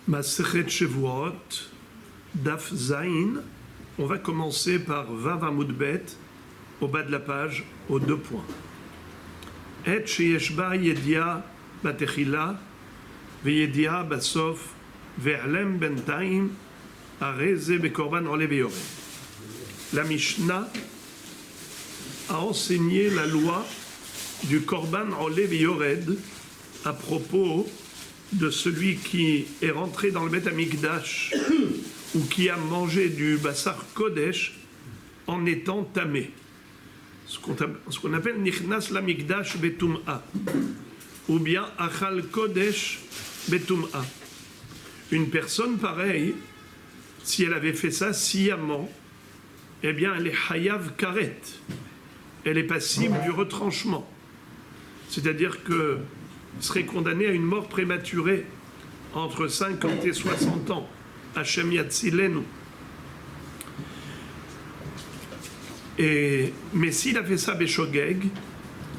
Masechet Shavuot, Daf Zain. On va commencer par Vav Amud Bet, au bas de la page, aux 2 points. Et sheyesh ba yedia batechila, veyedia basof, ve'alem bentaim, areze bekorban ole veyored. La Mishnah a enseigné la loi du korban ole veyored à propos de celui qui est rentré dans le Beth Amikdash ou qui a mangé du Bassar Kodesh en étant tamé. Ce qu'on appelle Nichnas l'Amikdash Betum'a ou bien Achal Kodesh Betum'a. Une personne pareille, si elle avait fait ça sciemment, eh bien elle est Hayav Karet. Elle est passible du retranchement. C'est-à-dire que serait condamné à une mort prématurée entre 50 et 60 ans. Hashem Yatzilenu. Mais s'il a fait ça Beshogeg,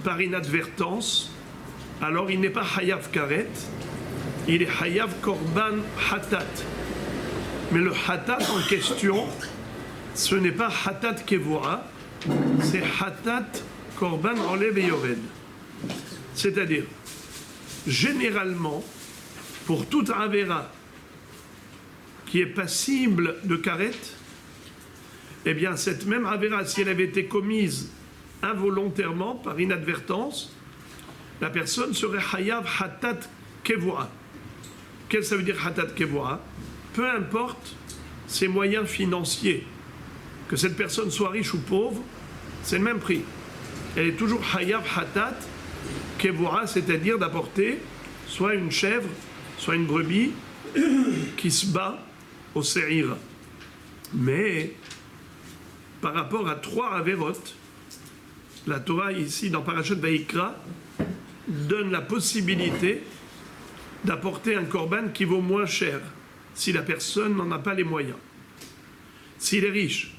par inadvertance, alors il n'est pas Hayav Karet, il est Hayav Korban Hatat. Mais le Hatat en question, ce n'est pas Hatat Kevura, c'est Hatat Korban Ole Veyored. C'est-à-dire, généralement, pour toute Avera qui est passible de karet, eh bien, cette même Avera, si elle avait été commise involontairement, par inadvertance, la personne serait Hayav Hatat Kevura. Qu'est-ce que ça veut dire Hatat Kevura? Peu importe ses moyens financiers, que cette personne soit riche ou pauvre, c'est le même prix. Elle est toujours Hayav Hatat Kevura, c'est-à-dire d'apporter soit une chèvre, soit une brebis qui se bat au Seir. Mais par rapport à 3 Averot, la Torah ici dans Parashat Vayikra donne la possibilité d'apporter un korban qui vaut moins cher si la personne n'en a pas les moyens. S'il est riche,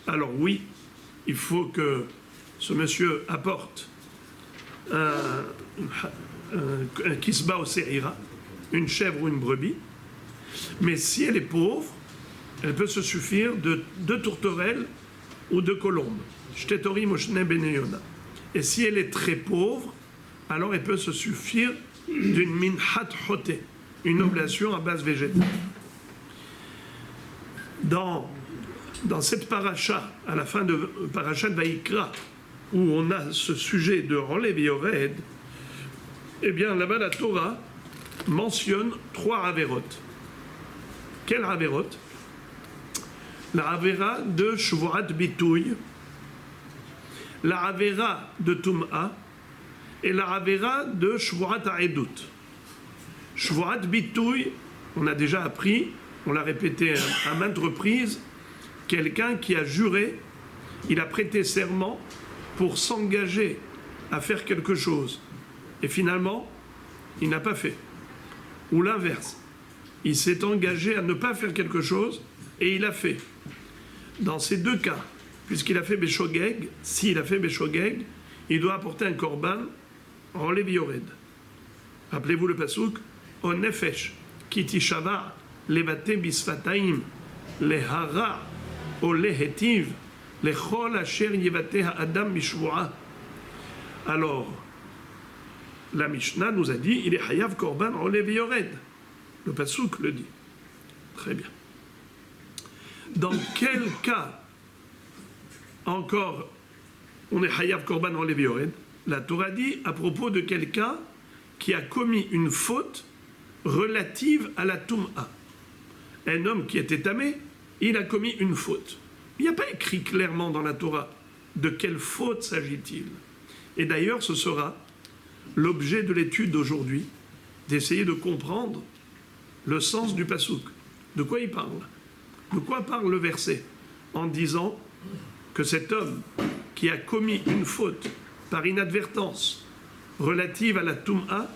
alors oui, il faut que ce monsieur apporte qui se bat au Seira, une chèvre ou une brebis. Mais si elle est pauvre, elle peut se suffire de 2 tourterelles ou 2 colombes. Et si elle est très pauvre, alors elle peut se suffire d'une minhat hoté, une oblation à base végétale. Dans cette paracha, à la fin de Parashat Vayikra, où on a ce sujet de Ole Veyored, eh bien là-bas la Torah mentionne 3 Averot. Quel Averot? La Avera de Shvuat Bitouy, la Avera de Tum'a et la Avera de Shvuat Ha'edut. Shvuat Bitouy, on a déjà appris, on l'a répété à maintes reprises, quelqu'un qui a juré, il a prêté serment pour s'engager à faire quelque chose. Et finalement, il n'a pas fait. Ou l'inverse. Il s'est engagé à ne pas faire quelque chose et il a fait. Dans ces 2 cas, puisqu'il a fait Beshogeg, s'il a fait Beshogeg, il doit apporter un korban en Ole Veyored. Rappelez-vous le pasuk, O nefesh, ki tishava levate bisfataim, lehara, o lehetiv, lechol asher yevate ha'adam mishvoa. Alors, la Mishnah nous a dit, il est Hayav Korban Ole Veyored. Le pasuk le dit. Très bien. Dans quel cas, encore, on est Hayav Korban Ole Veyored? La Torah dit à propos de quelqu'un qui a commis une faute relative à la Tum'a. Un homme qui était tamé, il a commis une faute. Il n'y a pas écrit clairement dans la Torah de quelle faute s'agit-il. Et d'ailleurs, ce sera l'objet de l'étude d'aujourd'hui, d'essayer de comprendre le sens du pasuk. De quoi il parle? De quoi parle le verset? En disant que cet homme qui a commis une faute par inadvertance relative à la Tum'a,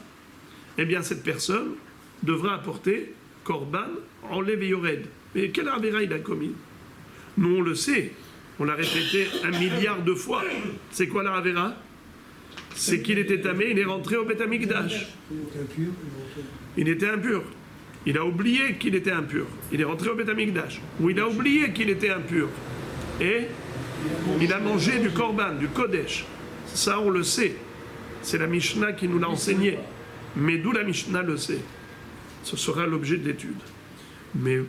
eh bien cette personne devra apporter korban en Ole Veyored. Mais quelle avera il a commis? Nous on le sait, on l'a répété 1 milliard de fois. C'est quoi la avera? C'est qu'il était tamé, il est rentré au Beth Amikdash. Il était impur. il a oublié qu'il était impur. Il est rentré au Beth Amikdash, où il a oublié qu'il était impur. Et il a mangé du korban, du kodesh. Ça, on le sait. C'est la Mishnah qui nous l'a enseigné. Mais d'où la Mishnah le sait? Ce sera l'objet de l'étude. Mais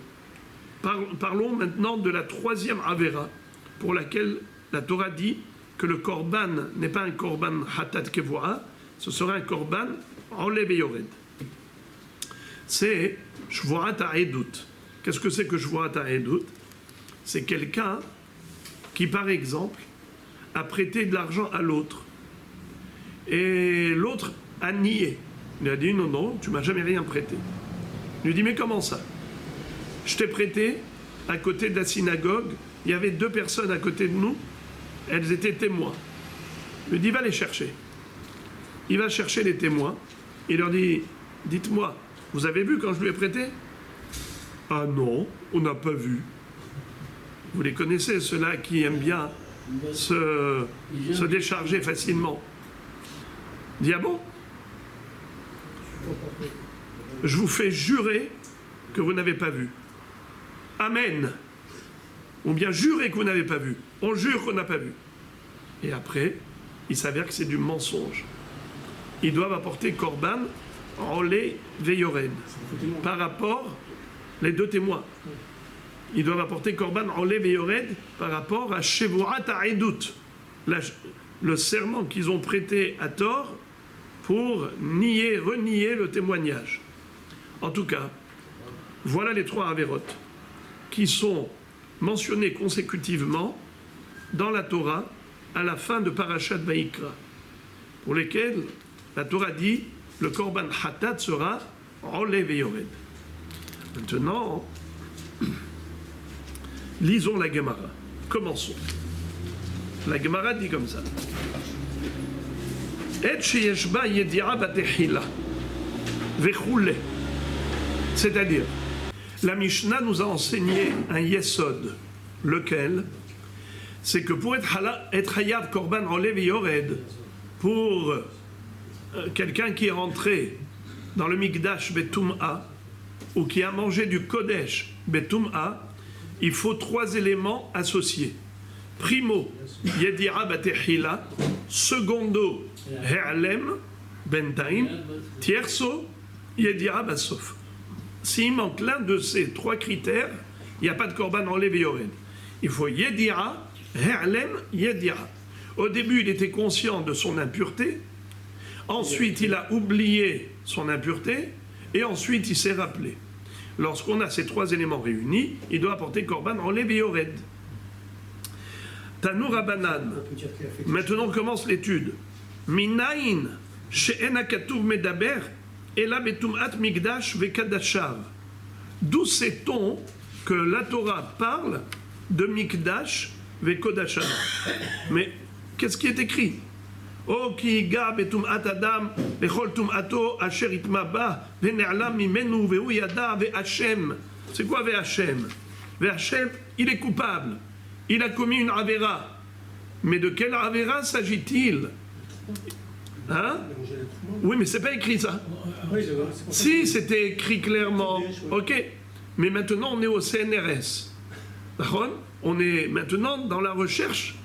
parlons maintenant de la troisième Avera, pour laquelle la Torah dit que le korban n'est pas un korban hatat kevoa, ce sera un korban olé beyored. C'est shvoat ha'edut. Qu'est-ce que c'est que shvoat ha'edut? C'est quelqu'un qui, par exemple, a prêté de l'argent à l'autre. Et l'autre a nié. Il a dit non, non, tu m'as jamais rien prêté. Il lui dit mais comment ça? Je t'ai prêté à côté de la synagogue, il y avait 2 personnes à côté de nous, elles étaient témoins. Il lui dit va les chercher. Il va chercher les témoins, il leur dit dites-moi, vous avez vu quand je lui ai prêté? Ah non, on n'a pas vu. Vous les connaissez, ceux-là qui aiment bien se décharger facilement. Il dit ah bon? Je vous fais jurer que vous n'avez pas vu. Amen. Ou bien jurer que vous n'avez pas vu. On jure qu'on n'a pas vu. Et après, il s'avère que c'est du mensonge. Ils doivent apporter korban olé veyored. Par rapport, les 2 témoins. Ils doivent apporter korban olé veyored par rapport à shevuat ha'edut, le serment qu'ils ont prêté à tort pour renier le témoignage. En tout cas, voilà les 3 avérotes qui sont mentionnés consécutivement dans la Torah à la fin de Parashat Vayikra, pour lesquels la Torah dit le korban hatat sera olé veyored. Maintenant, lisons la Gemara. Commençons. La Gemara dit comme ça. Et sheyesh ba yedi'a batechila vechule. C'est-à-dire, la Mishnah nous a enseigné un yesod, lequel, c'est que pour être hayav korban olé veyored, pour quelqu'un qui est rentré dans le Mikdash betum'a, ou qui a mangé du kodesh betum'a, il faut 3 éléments associés. Primo, yedi'a batechila. Secondo, he'alem bentaim. Tierso, yedi'a basof. S'il manque l'un de ces 3 critères, il n'y a pas de korban olé veyored. Il faut yedi'a, he'alem, yedi'a. Au début, il était conscient de son impureté. Ensuite, il a oublié son impureté. Et ensuite, il s'est rappelé. Lorsqu'on a ces 3 éléments réunis, il doit apporter korban olé veyored. Tanu Rabanan. Maintenant commence l'étude. Minayin she'ena katuv medaber ela betum'at mikdash vekadashav. D'où sait-on que la Torah parle de mikdash vekodashav? Mais qu'est-ce qui est écrit? O ki ga betum'at adam bechol tum'ato asher itmaba vene'alam mimenu vehu yada ve'ashem. C'est quoi ve'ashem? Ve'ashem, il est coupable. Il a commis une avéra. Mais de quelle avéra s'agit-il? Hein? Oui, mais c'est pas écrit ça. Si, c'était écrit clairement. Ok. Mais maintenant, on est au CNRS. On est maintenant dans la recherche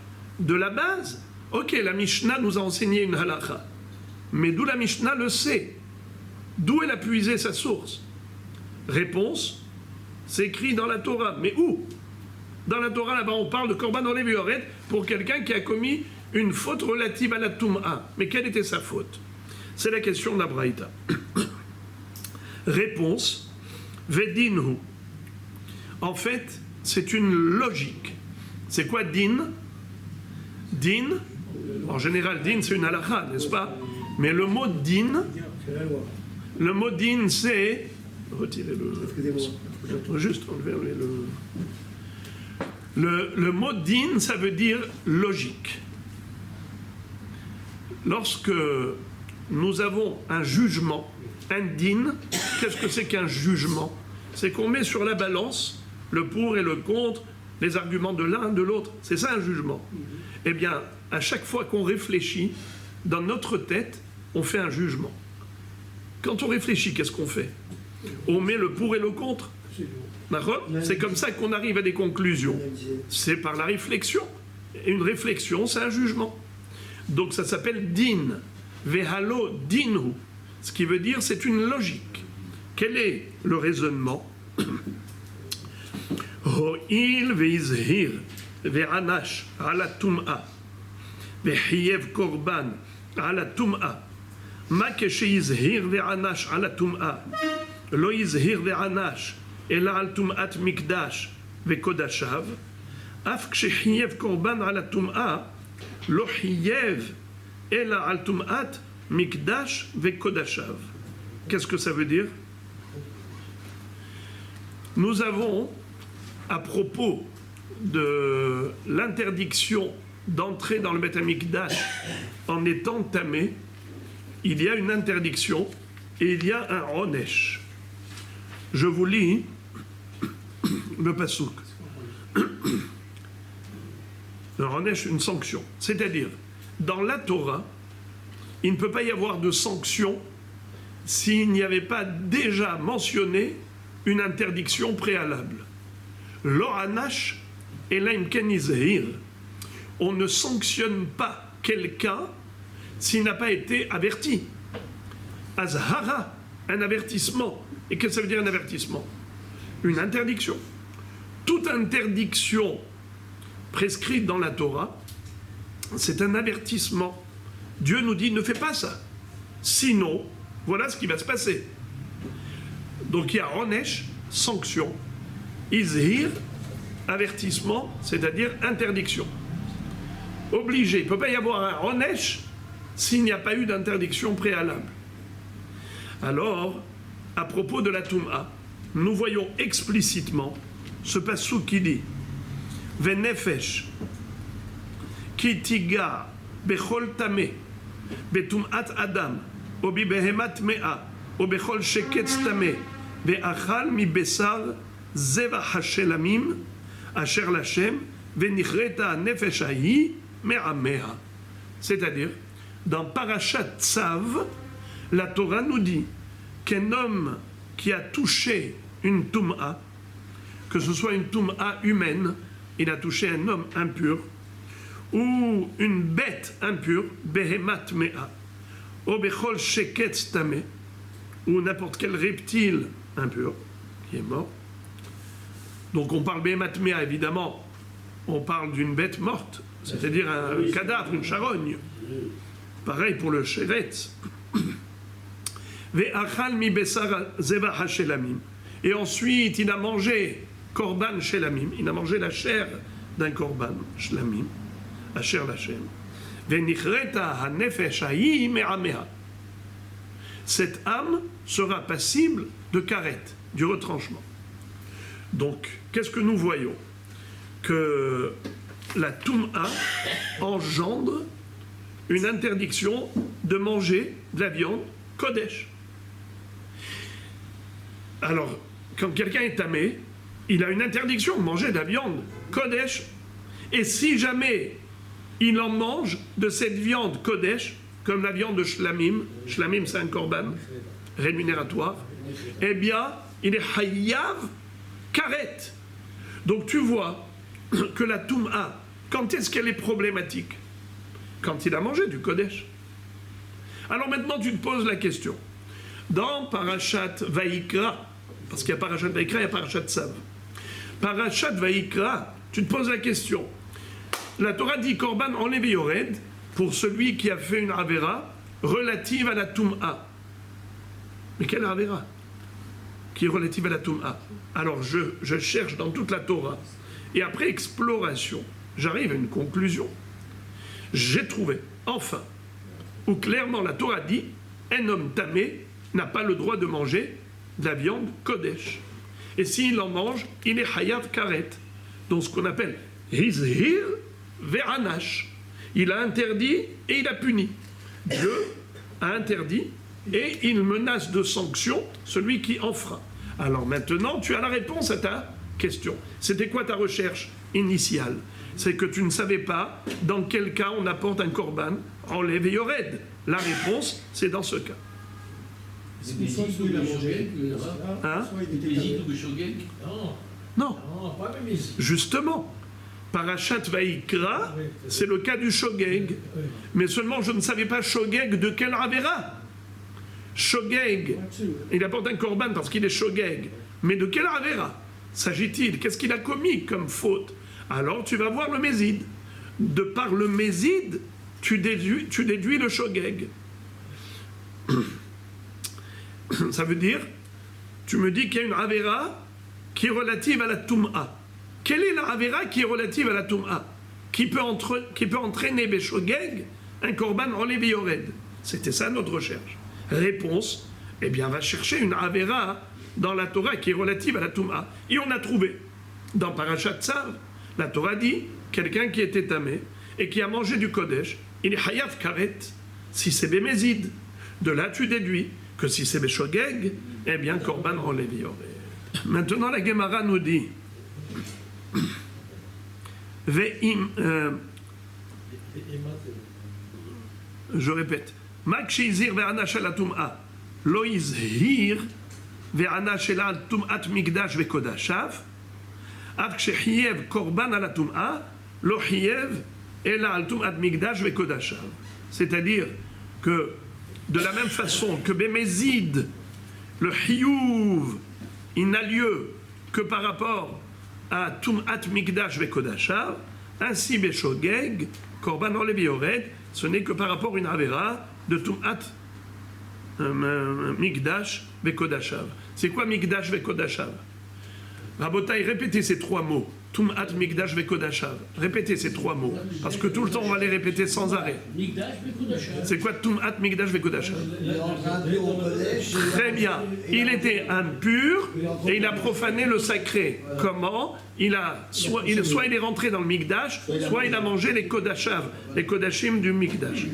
de la base. Ok, la Mishnah nous a enseigné une halakha. Mais d'où la Mishnah le sait? D'où elle a puisé sa source? Réponse, c'est écrit dans la Torah. Mais où? Dans la Torah, là-bas, on parle de korban olé veyored pour quelqu'un qui a commis une faute relative à la Tum'a. Mais quelle était sa faute? C'est la question de la Braïta. Réponse, vedinhu. En fait, c'est une logique. C'est quoi din? Din, en général, din, c'est une halakha, n'est-ce pas? Mais le mot din, c'est... Retirez-le. Juste enlever le... Le mot din, ça veut dire logique. Lorsque nous avons un jugement, un din, qu'est-ce que c'est qu'un jugement? C'est qu'on met sur la balance le pour et le contre, les arguments de l'un, de l'autre. C'est ça un jugement. Eh bien, à chaque fois qu'on réfléchit, dans notre tête, on fait un jugement. Quand on réfléchit, qu'est-ce qu'on fait? On met le pour et le contre. D'accord ? C'est comme ça qu'on arrive à des conclusions. C'est par la réflexion. Et une réflexion, c'est un jugement. Donc ça s'appelle din. Vehalo dinhu. Ce qui veut dire c'est une logique. Quel est le raisonnement ? Ho'il ve'izhir ve'anash ala tum'a ve'hiyev korban ala tum'a ma keshe'izhir ve'anash ala tum'a lo yizhir ve'anash ela al tum'at mikdash ve'kodashav af kshehiyev korban ala tum'a lo hiyev ela al tum'at mikdash ve'kodashav. Qu'est-ce que ça veut dire ? Nous avons, à propos de l'interdiction d'entrer dans le Beth Amikdash en étant tamé, il y a une interdiction et il y a un onesh. Je vous lis le pasouk. Un onesh, une sanction. C'est-à-dire, dans la Torah, il ne peut pas y avoir de sanction s'il n'y avait pas déjà mentionné une interdiction préalable. L'oranash et l'imkenizhir. On ne sanctionne pas quelqu'un s'il n'a pas été averti. Azhara, un avertissement. Et qu'est-ce que ça veut dire un avertissement ? Une interdiction. Toute interdiction prescrite dans la Torah, c'est un avertissement. Dieu nous dit ne fais pas ça. Sinon, voilà ce qui va se passer. Donc il y a Onesh, sanction, Izhir, avertissement, c'est-à-dire interdiction. Obligé, il ne peut pas y avoir un Onesh s'il n'y a pas eu d'interdiction préalable. Alors, à propos de la Toum'a, nous voyons explicitement ce passouk qui dit Venefesh, ki tiga bechol tameh, betum'at adam, obi behemat me'a, ובכל שקץ טמא, ואכל מבשר זבח השלמים, אשר לשם, ונכרת הנפש ההיא מעמיה. C'est-à-dire, dans Parashat Tzav, la Torah nous dit qu'un homme qui a touché une toum'a, que ce soit une toum'a humaine, il a touché un homme impur, ou une bête impure, behemat mea, ou bechol sheketz tameh, ou n'importe quel reptile impur qui est mort. Donc on parle behemat mea, évidemment, on parle d'une bête morte, c'est-à-dire un cadavre, une charogne. Pareil pour le sheretz. Ve'achal mi besar zevach hashelamim. Et ensuite, il a mangé korban shelamim, il a mangé la chair d'un korban shelamim, asher lachem. Ve'nichreta hanefesh ha'i me'amea. Cette âme sera passible de karet, du retranchement. Donc, qu'est-ce que nous voyons ? Que la Toum'a engendre une interdiction de manger de la viande Kodesh. Alors, quand quelqu'un est tamé, il a une interdiction de manger de la viande Kodesh. Et si jamais il en mange de cette viande Kodesh, comme la viande de Shlamim, Shlamim c'est un korban rémunératoire, eh bien, il est Hayav Karet. Donc tu vois que la Toum'a, quand est-ce qu'elle est problématique ? Quand il a mangé du Kodesh. Alors maintenant tu te poses la question. Dans Parashat Vayikra, parce qu'il y a Parashat Vayikra, il y a Parashat Tzav. Parashat Vayikra, tu te poses la question. La Torah dit Korban enlevé Yored pour celui qui a fait une Avera relative à la Toum'a. Mais quelle Avera qui est relative à la Toum'a? Alors je cherche dans toute la Torah, et après exploration, j'arrive à une conclusion. J'ai trouvé, enfin, où clairement la Torah dit un homme tamé n'a pas le droit de manger de la viande Kodesh. Et s'il en mange, il est Hayav Karet, donc ce qu'on appelle Hizhir Veranash. Il a interdit et il a puni. Dieu a interdit et il menace de sanction celui qui enfreint. Alors maintenant, tu as la réponse à ta question. C'était quoi ta recherche initiale? C'est que tu ne savais pas dans quel cas on apporte un korban enlevé yored. La réponse, c'est dans ce cas. C'est pour ça qu'il a mangé. Hein? Bézid ou Beshogeg? Non, Non, non, pas même ici. justement. Parashat Vaïkra, c'est le cas du Shogeg. Mais seulement, je ne savais pas Shogeg de quel Avera. Shogeg, il apporte un korban parce qu'il est Shogeg. Mais de quel Avera s'agit-il? Qu'est-ce qu'il a commis comme faute? Alors tu vas voir le Mézid. De par le Mézid, tu déduis le Shogeg. Ça veut dire, tu me dis qu'il y a une Avera qui est relative à la Toum'a. Quelle est la Avera qui est relative à la Toum'a? Qui peut entraîner Beshogeg un korban en Lévi-Yored? C'était ça notre recherche. Réponse, eh bien, va chercher une Avera dans la Torah qui est relative à la Toum'a. Et on a trouvé, dans Parashat Tzav, la Torah dit, quelqu'un qui était tamé et qui a mangé du Kodesh, il est Hayav Karet, si c'est Bémézid. De là, tu déduis que si c'est Beshogeg, eh bien, korban en Lévi-Yored. Maintenant, la Gemara nous dit, je répète, Mak sheizir ve'ana shel hatum'a lo izhir ve'ana shel hatum'at mikdash ve'kodashav av kshechiyev korban al hatum'a lo chiyev ela al tum'at mikdash ve'kodashav. C'est-à-dire que de la même façon que Bémézid, le chiyuv, il n'a lieu que par rapport à Tum'at Mikdash ve'Kodashav, ainsi Beshogeg, Korban en Lévi-Yored, ce n'est que par rapport à une Avera de Tum'at Mikdash ve'Kodashav. C'est quoi Mikdash ve'Kodashav? Rabotai, répétez ces trois mots. Tum'at Mikdash ve'Kodashav. Répétez ces trois mots, parce que tout le temps on va les répéter sans arrêt. C'est quoi Tum'at Mikdash ve'Kodashav? Très bien. Il était impur et il a profané le sacré. Comment? Soit il est rentré dans le Mikdash, soit il a mangé les Kodashav, les Kodashim du Mikdash.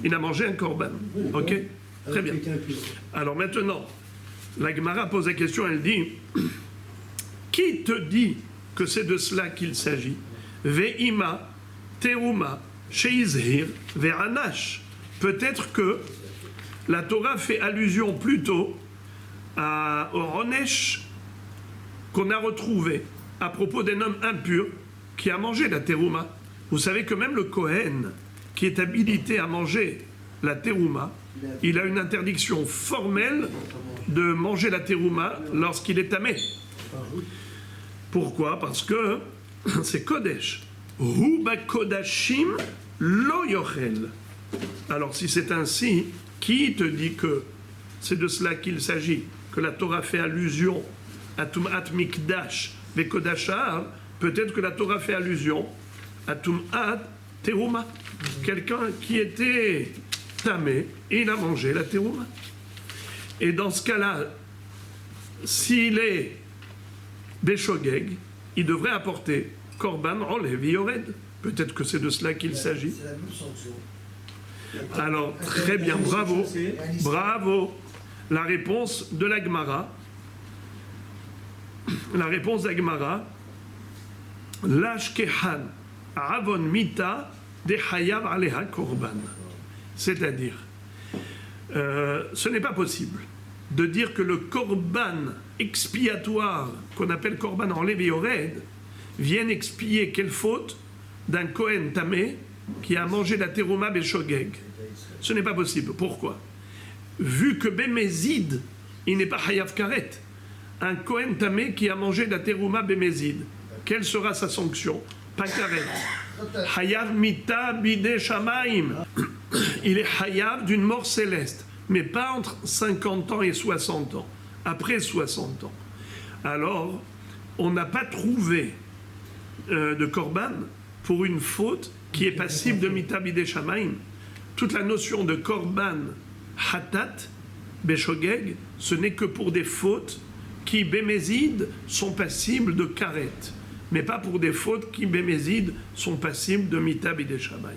Il a mangé un korban. Ok? Très bien. Alors maintenant, la Gemara pose la question, elle dit, qui te dit que c'est de cela qu'il s'agit? Ve'ima, teruma, sheizhir, ve'anash. Peut-être que la Torah fait allusion plutôt au Ronesh qu'on a retrouvé à propos d'un homme impur qui a mangé la terouma. Vous savez que même le Kohen qui est habilité à manger la terouma, il a une interdiction formelle de manger la terouma lorsqu'il est tamé. Pourquoi? Parce que c'est Kodesh. Hu bakodashim lo yochel. Alors si c'est ainsi, qui te dit que c'est de cela qu'il s'agit, que la Torah fait allusion à Tum'at Mikdash ve'Kodashav? Peut-être que la Torah fait allusion à Tum'at Teruma. Quelqu'un qui était tamé et il a mangé la Teruma. Et dans ce cas-là, s'il est Beshogeg, il devrait apporter Korban en Lévi-Yored. Peut-être que c'est de cela qu'il s'agit. Alors, très bien, bravo, bravo. La réponse de la Gemara, Lashkehan Avon Mita de Hayav Aleha Korban. C'est-à-dire, ce n'est pas possible de dire que le korban expiatoire, qu'on appelle korban en Lévi-Yored, vienne expier quelle faute d'un Kohen tamé qui a mangé la terouma Beshogeg. Ce n'est pas possible. Pourquoi? Vu que Bémézid, il n'est pas Hayav Karet, un Kohen tamé qui a mangé la terouma Bémézid, quelle sera sa sanction? Pas Karet. Hayav Mita Bide Shamaim. Il est Hayav d'une mort céleste, mais pas entre 50 ans et 60 ans, après 60 ans. Alors, on n'a pas trouvé de korban pour une faute qui est passible de Mita Bide Shamaim. Toute la notion de korban hatat, beshogeg, ce n'est que pour des fautes qui, bémézid, sont passibles de karet, mais pas pour des fautes qui, bémézid, sont passibles de Mita Bide Shamaim.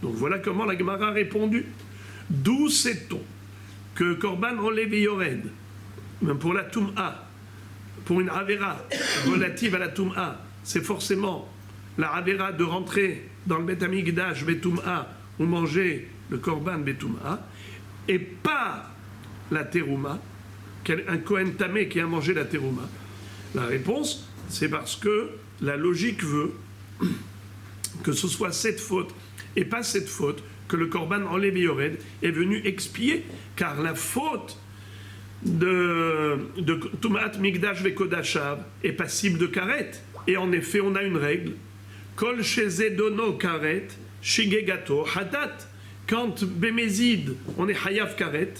Donc voilà comment la Gemara a répondu. D'où sait-on que korban en Lévi-Yored, pour la Toum'a, pour une Avera relative à la Toum'a, c'est forcément la Avera de rentrer dans le Bet Hamikdash Betoum'a ou manger le korban Betoum'a, et pas la terouma, un Kohen Tamé qui a mangé la terouma? La réponse, c'est parce que la logique veut que ce soit cette faute et pas cette faute que le Korban Olé Yored est venu expier, car la faute de Tumat Migdash Vekodashav est passible de karet. Et en effet, on a une règle. Kol Shezedono Karet, Shigegato Hatat. Quand Bémézid, on est Hayav Karet.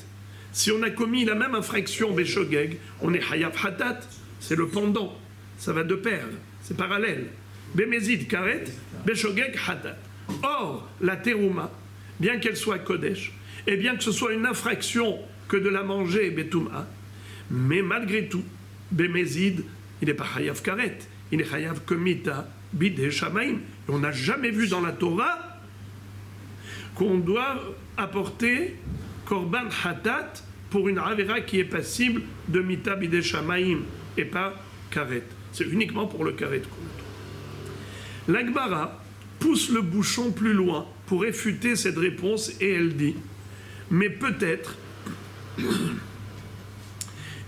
Si on a commis la même infraction Beshogeg, on est Hayav Hatat. C'est le pendant. Ça va de pair. C'est parallèle. Bémézid Karet, Beshogeg Hatat. Or, la terouma, bien qu'elle soit Kodesh, et bien que ce soit une infraction que de la manger Betouma, mais malgré tout, Bémézid, il n'est pas Hayav Karet, il est Hayav Komita Bidé Shamaim. On n'a jamais vu dans la Torah qu'on doit apporter Korban Hatat pour une Avera qui est passible de Mita Bidé Shamaim et pas Karet. C'est uniquement pour le Karet qu'on a. L'Agmara pousse le bouchon plus loin pour réfuter cette réponse et elle dit, mais peut-être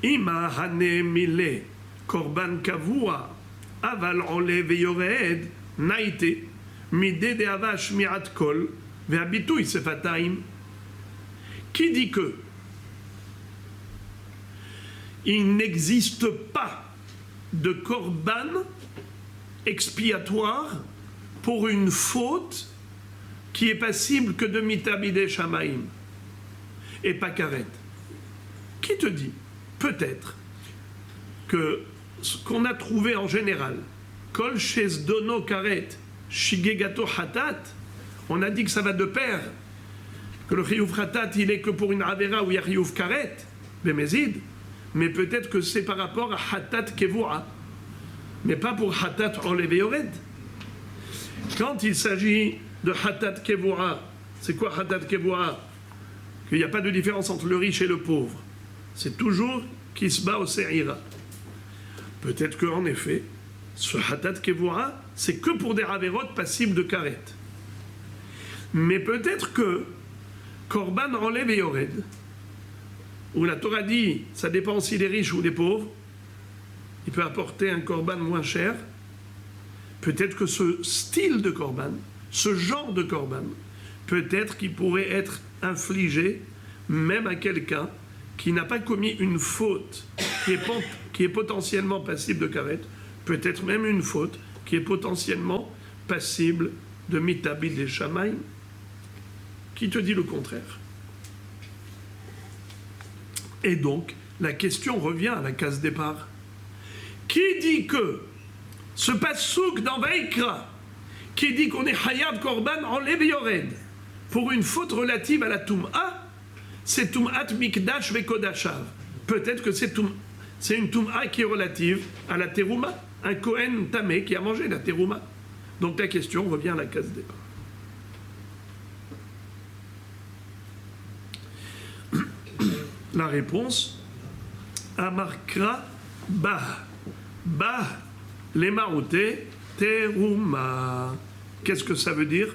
Ima hane mile korban kavua aval ole veyored naite mide de avash miat kol vehabitui sefataim. Qui dit que il n'existe pas de korban expiatoire pour une faute qui est passible que de mitabide shamaim et pas karet? Qui te dit? Peut-être que ce qu'on a trouvé en général, kol shezdono karet, shigegato hatat, on a dit que ça va de pair, que le chiyuv hatat il est que pour une avera où il y a chiyuv karet, bémézid, mais peut-être que c'est par rapport à hatat kevura, mais pas pour hatat enlevé yored. Quand il s'agit de hatat kevura, c'est quoi hatat kevura? Qu'il n'y a pas de différence entre le riche et le pauvre. C'est toujours kisba au se'ira. Peut-être qu'en effet, ce hatat kevura, c'est que pour des raverot passibles de karet. Mais peut-être que korban enlève et yored, où la Torah dit, ça dépend si des riches ou des pauvres, il peut apporter un korban moins cher. Peut-être que ce style de korban, ce genre de korban, peut-être qu'il pourrait être infligé même à quelqu'un qui n'a pas commis une faute qui est potentiellement passible de karet, peut-être même une faute qui est potentiellement passible de mitabid et shamaim. Qui te dit le contraire? Et donc, la question revient à la case départ. Qui dit que ce passouk dans Vaikra, qui dit qu'on est Hayav Korban en Yored pour une faute relative à la Toum'a, c'est Toum'at Mikdash Vekodashav. Peut-être que c'est une Toum'a qui est relative à la Terouma, un Kohen Tamé qui a mangé la Terouma. Donc la question revient à la case départ. La réponse, Amarkra Bah. Bah, les maroutés, terouma. Qu'est-ce que ça veut dire?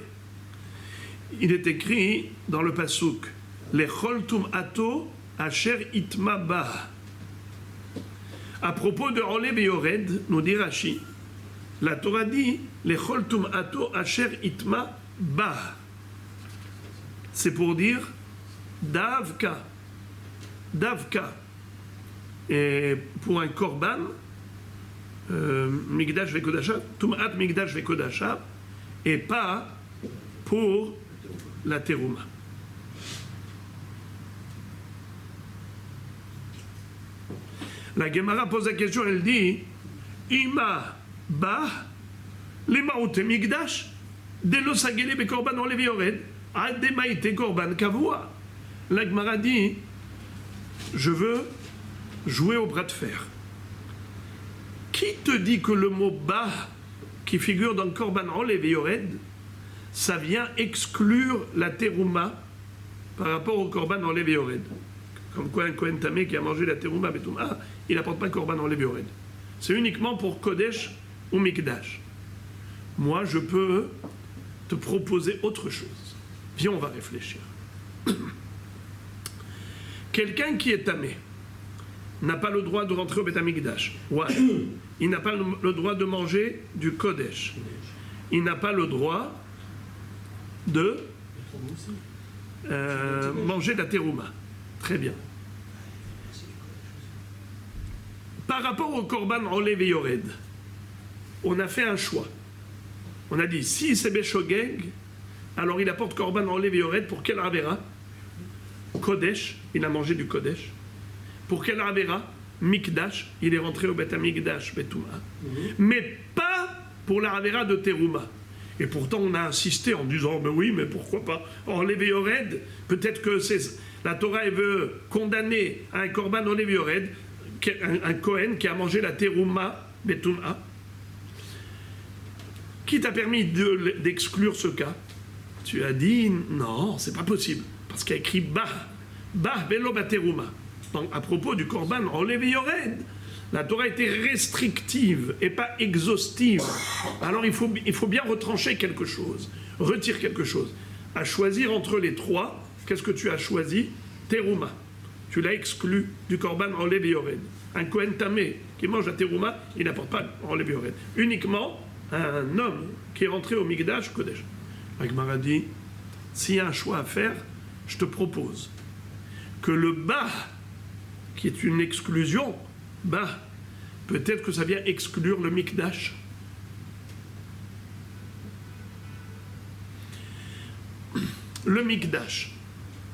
Il est écrit dans le pasouk, les choltum ato asher itma bah. À propos de Olé Yored, nous dit Rashi, la Torah dit, les choltum ato asher itma bah. C'est pour dire davka. Davka. Et pour un korban, Migdash Vekodashav, Tumat Migdash Vekodashav, et pas pour la terouma. La Gemara pose la question, elle dit Ima ba lemaote Migdash de lo sagele be korban olev yored ad de maite korban kavua. La Gemara dit je veux jouer au bras de fer. Qui te dit que le mot bah qui figure dans Korban Olev Yored, ça vient exclure la terouma par rapport au Korban Olev Yored? Comme quoi un Kohen Tamé qui a mangé la terouma betouma, il n'apporte pas Korban Olev Yored. C'est uniquement pour Kodesh ou Mikdash. Moi, je peux te proposer autre chose. Viens, on va réfléchir. Quelqu'un qui est tamé n'a pas le droit de rentrer au Beth Amikdash. Ouais. Il n'a pas le droit de manger du Kodesh. Il n'a pas le droit de manger de la terouma. Très bien. Par rapport au korban olev et yored, on a fait un choix. On a dit, si c'est Beshogeg, alors il apporte korban olev et yored pour quel avera? Kodesh, il a mangé du Kodesh. Pour quel avera? Mikdash, il est rentré au Beth Amikdash, Betouma. Mais pas pour la avera de terouma. Et pourtant, on a insisté en disant, mais oui, mais pourquoi pas olev et yored? Peut-être que la Torah elle veut condamner un korban olev et yored, un Kohen qui a mangé la terouma Betouma. Qui t'a permis d'exclure ce cas? Tu as dit, non, c'est pas possible. Parce qu'il y a écrit Bah Belo Baterouma. À propos du korban olev et yored. La Torah était restrictive et pas exhaustive. Alors il faut bien retrancher quelque chose, retire quelque chose. À choisir entre les trois, qu'est-ce que tu as choisi? Terouma. Tu l'as exclu du korban olev et yored. Un Kohen tamé qui mange la terouma, il n'apporte pas olev et yored. Uniquement un homme qui est rentré au Mikdash Kodesh. La Gemara dit, s'il y a un choix à faire, je te propose que le bas, qui est une exclusion, peut-être que ça vient exclure le Mikdash. Le Mikdash.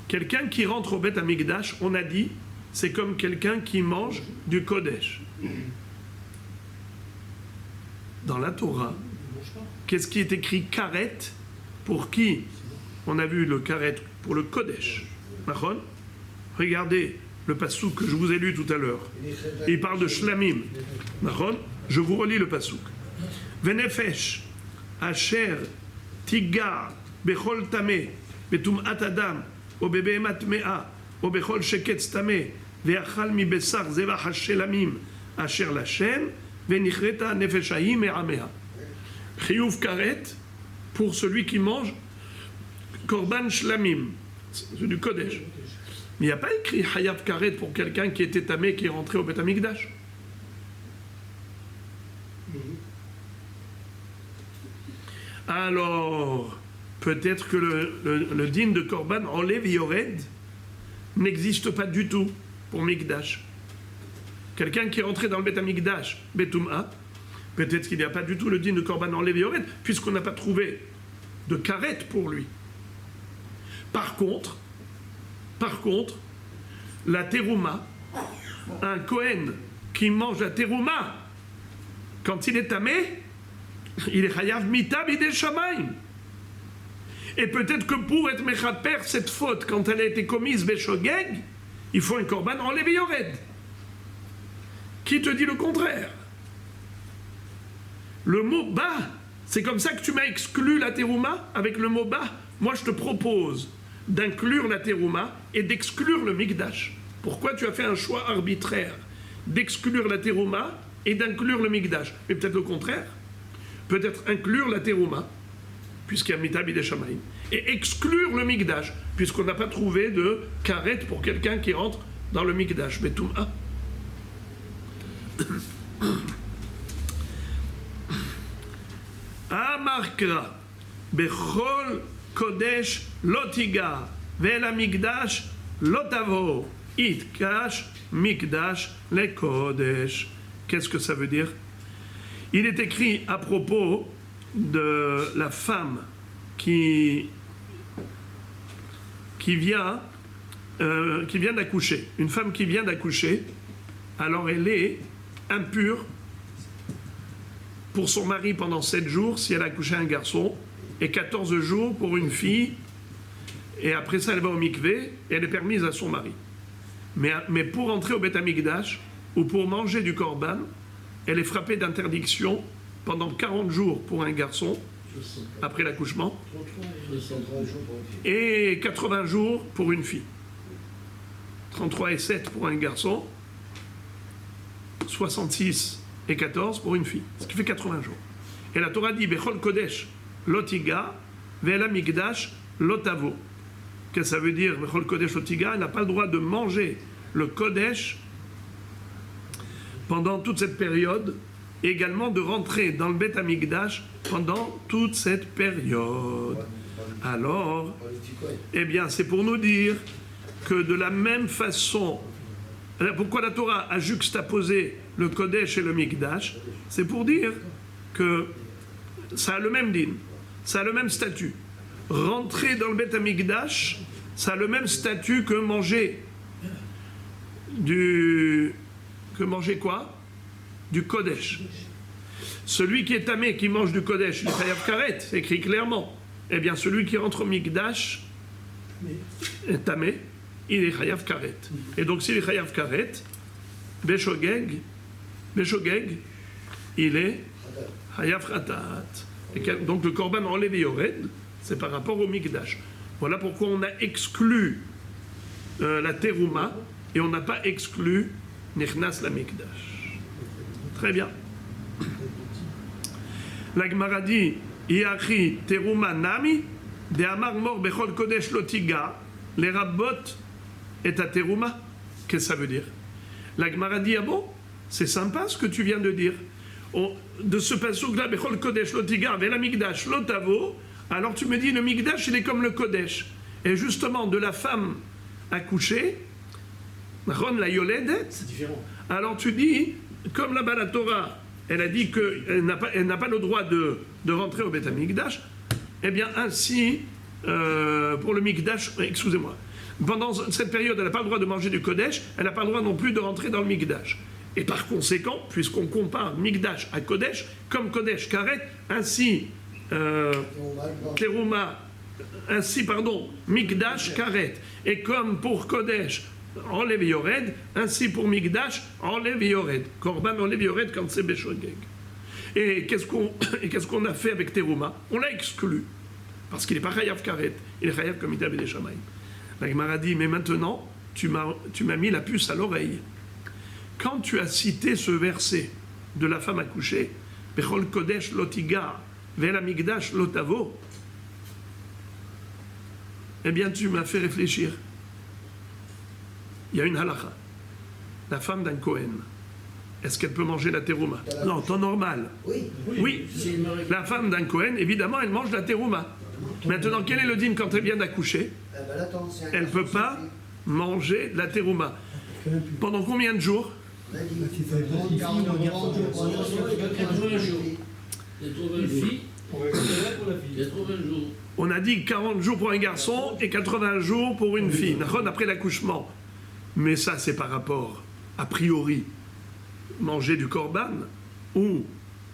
Quelqu'un qui rentre au Beth Amikdash, on a dit, c'est comme quelqu'un qui mange du Kodesh. Dans la Torah, qu'est-ce qui est écrit karet? Pour qui? On a vu le karet pour le Kodesh. Regardez le passouk que je vous ai lu tout à l'heure. Il parle de shlamim. Je vous relis le passouk. Venefesh asher tigar bechol tameh betum'at adam o bebehemat mea o bechol sheketz tameh ve'achal mi besar zevach hashlamim asher lashem ve'nichreta nefeshahim me'amea. Chiyuv karet pour celui qui mange korban shlamim, c'est du Kodesh. Mais il n'y a pas écrit Hayav Karet pour quelqu'un qui était tamé, qui est rentré au Beth Amikdash. Alors, peut-être que le din de Korban Olev Yored n'existe pas du tout pour Mikdash. Quelqu'un qui est rentré dans le Beth Amikdash, Betouma, peut-être qu'il n'y a pas du tout le din de Korban Olev Yored, puisqu'on n'a pas trouvé de Karet pour lui. Par contre, la terouma, un Kohen qui mange la terouma, quand il est tamé, il est chayav mita bidei shamayim. Et peut-être que pour être mechaper cette faute, quand elle a été commise beshogeg, il faut un korban olev et yored. Qui te dit le contraire? Le mot ba, c'est comme ça que tu m'as exclu la terouma avec le mot ba. Moi, je te propose d'inclure la terouma et d'exclure le Mikdash. Pourquoi tu as fait un choix arbitraire d'exclure la terouma et d'inclure le Mikdash? Mais peut-être le contraire. Peut-être inclure la terouma, puisqu'il y a Mita Bidei Shamayim, et exclure le Mikdash, puisqu'on n'a pas trouvé de karet pour quelqu'un qui rentre dans le Mikdash. Betouma. Amarkra Bechol Kodesh Lotiga Vela Mikdash Lotavo Itkash Mikdash Le Kodesh. Qu'est-ce que ça veut dire? Il est écrit à propos de la femme qui vient d'accoucher. Une femme qui vient d'accoucher, alors elle est impure pour son mari pendant 7 jours si elle a accouché un garçon, et 14 jours pour une fille, et après ça elle va au mikvé, et elle est permise à son mari. Mais pour entrer au Beth Amikdash, ou pour manger du korban, elle est frappée d'interdiction pendant 40 jours pour un garçon, après l'accouchement, et 80 jours pour une fille. 33 et 7 pour un garçon, 66 et 14 pour une fille, ce qui fait 80 jours. Et la Torah dit Bechol Kodesh Lotiga Ve'ela Mikdash Lotavo. Qu'est-ce que ça veut dire? Bechol Kodesh Lotiga, elle n'a pas le droit de manger le Kodesh pendant toute cette période, et également de rentrer dans le Beth Amikdash pendant toute cette période. Alors, eh bien, c'est pour nous dire que de la même façon, pourquoi la Torah a juxtaposé le Kodesh et le Mikdash? C'est pour dire que ça a le même din, ça a le même statut. Rentrer dans le Beth Amikdash, ça a le même statut que manger quoi? Du Kodesh. Celui qui est tamé, qui mange du Kodesh, il est chayav karet, c'est écrit clairement. Eh bien, celui qui rentre au Mikdash est tamé, il est chayav karet. Et donc, s'il est chayav karet, Beshogeg, il est chayav khatat. Donc, le korban enlevé yored, c'est par rapport au Mikdash. Voilà pourquoi on a exclu la terouma et on n'a pas exclu Nichnas la Mikdash. Très bien. La Gemara dit Iachi terouma nami de amar mor bechol kodesh lotiga les rabot et ta terouma. Qu'est-ce que ça veut dire? La Gemara dit ah bon, c'est sympa ce que tu viens de dire. De ce passouk-là, bechol kodesh lotiga ve la Mikdash lotavo. Alors tu me dis le Mikdash il est comme le Kodesh. Et justement de la femme accouchée, la yoledet, C'est différent. alors tu dis, comme là-bas la Torah, elle a dit qu'elle n'a pas le droit de rentrer au Beth Amikdash, eh bien ainsi, pour le Mikdash, excusez-moi, pendant cette période elle n'a pas le droit de manger du Kodesh, elle n'a pas le droit non plus de rentrer dans le Mikdash. Et par conséquent, puisqu'on compare Mikdash à Kodesh, comme Kodesh Karet, ainsi Terouma, ainsi pardon, Mikdash Karet, et comme pour Kodesh, enlève Yored, ainsi pour Mikdash, enlève Yored. Korban enlève Yored quand c'est Beshogeg. Et qu'est-ce qu'on a fait avec Terouma? On l'a exclu, parce qu'il n'est pas Chayav Karet, il est Chayav comme Ida B'nei Shamayim. La Gemara dit, mais maintenant, tu m'as mis la puce à l'oreille. Quand tu as cité ce verset de la femme accouchée, Bechol Kodesh Lotiga, Vela Mikdash Lotavo, eh bien tu m'as fait réfléchir. Il y a une halakha. La femme d'un Kohen, est-ce qu'elle peut manger la terouma? Non, temps normal. Oui. La femme d'un Kohen, évidemment, elle mange la terouma. Maintenant, quel est le dîme quand elle vient d'accoucher? Elle ne peut pas manger la terouma. Pendant combien de jours? 80 jours. On a dit 40 jours pour un garçon et 80 jours pour une fille, après l'accouchement. Mais ça, c'est par rapport, a priori, manger du korban ou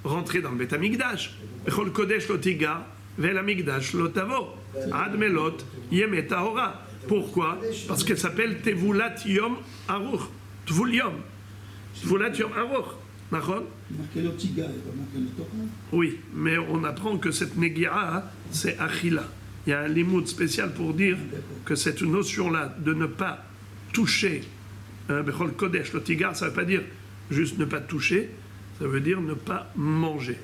rentrer dans le Beth Amikdash. Bechol Kodesh Lotiga, Vel Amikdash Lotavo, Ad Melot, Yemet Tahora. Pourquoi? Parce qu'elle s'appelle Tevulat Yom Aruch. Tvul Yom. Tevulat Yom Aruch. Marqué le Tiga, marqué le Torah. Oui, mais on apprend que cette Negira, c'est Achila. Il y a un limoud spécial pour dire que cette notion-là de ne pas toucher, Bechol Kodesh, le Tiga, ça ne veut pas dire juste ne pas toucher, ça veut dire ne pas manger.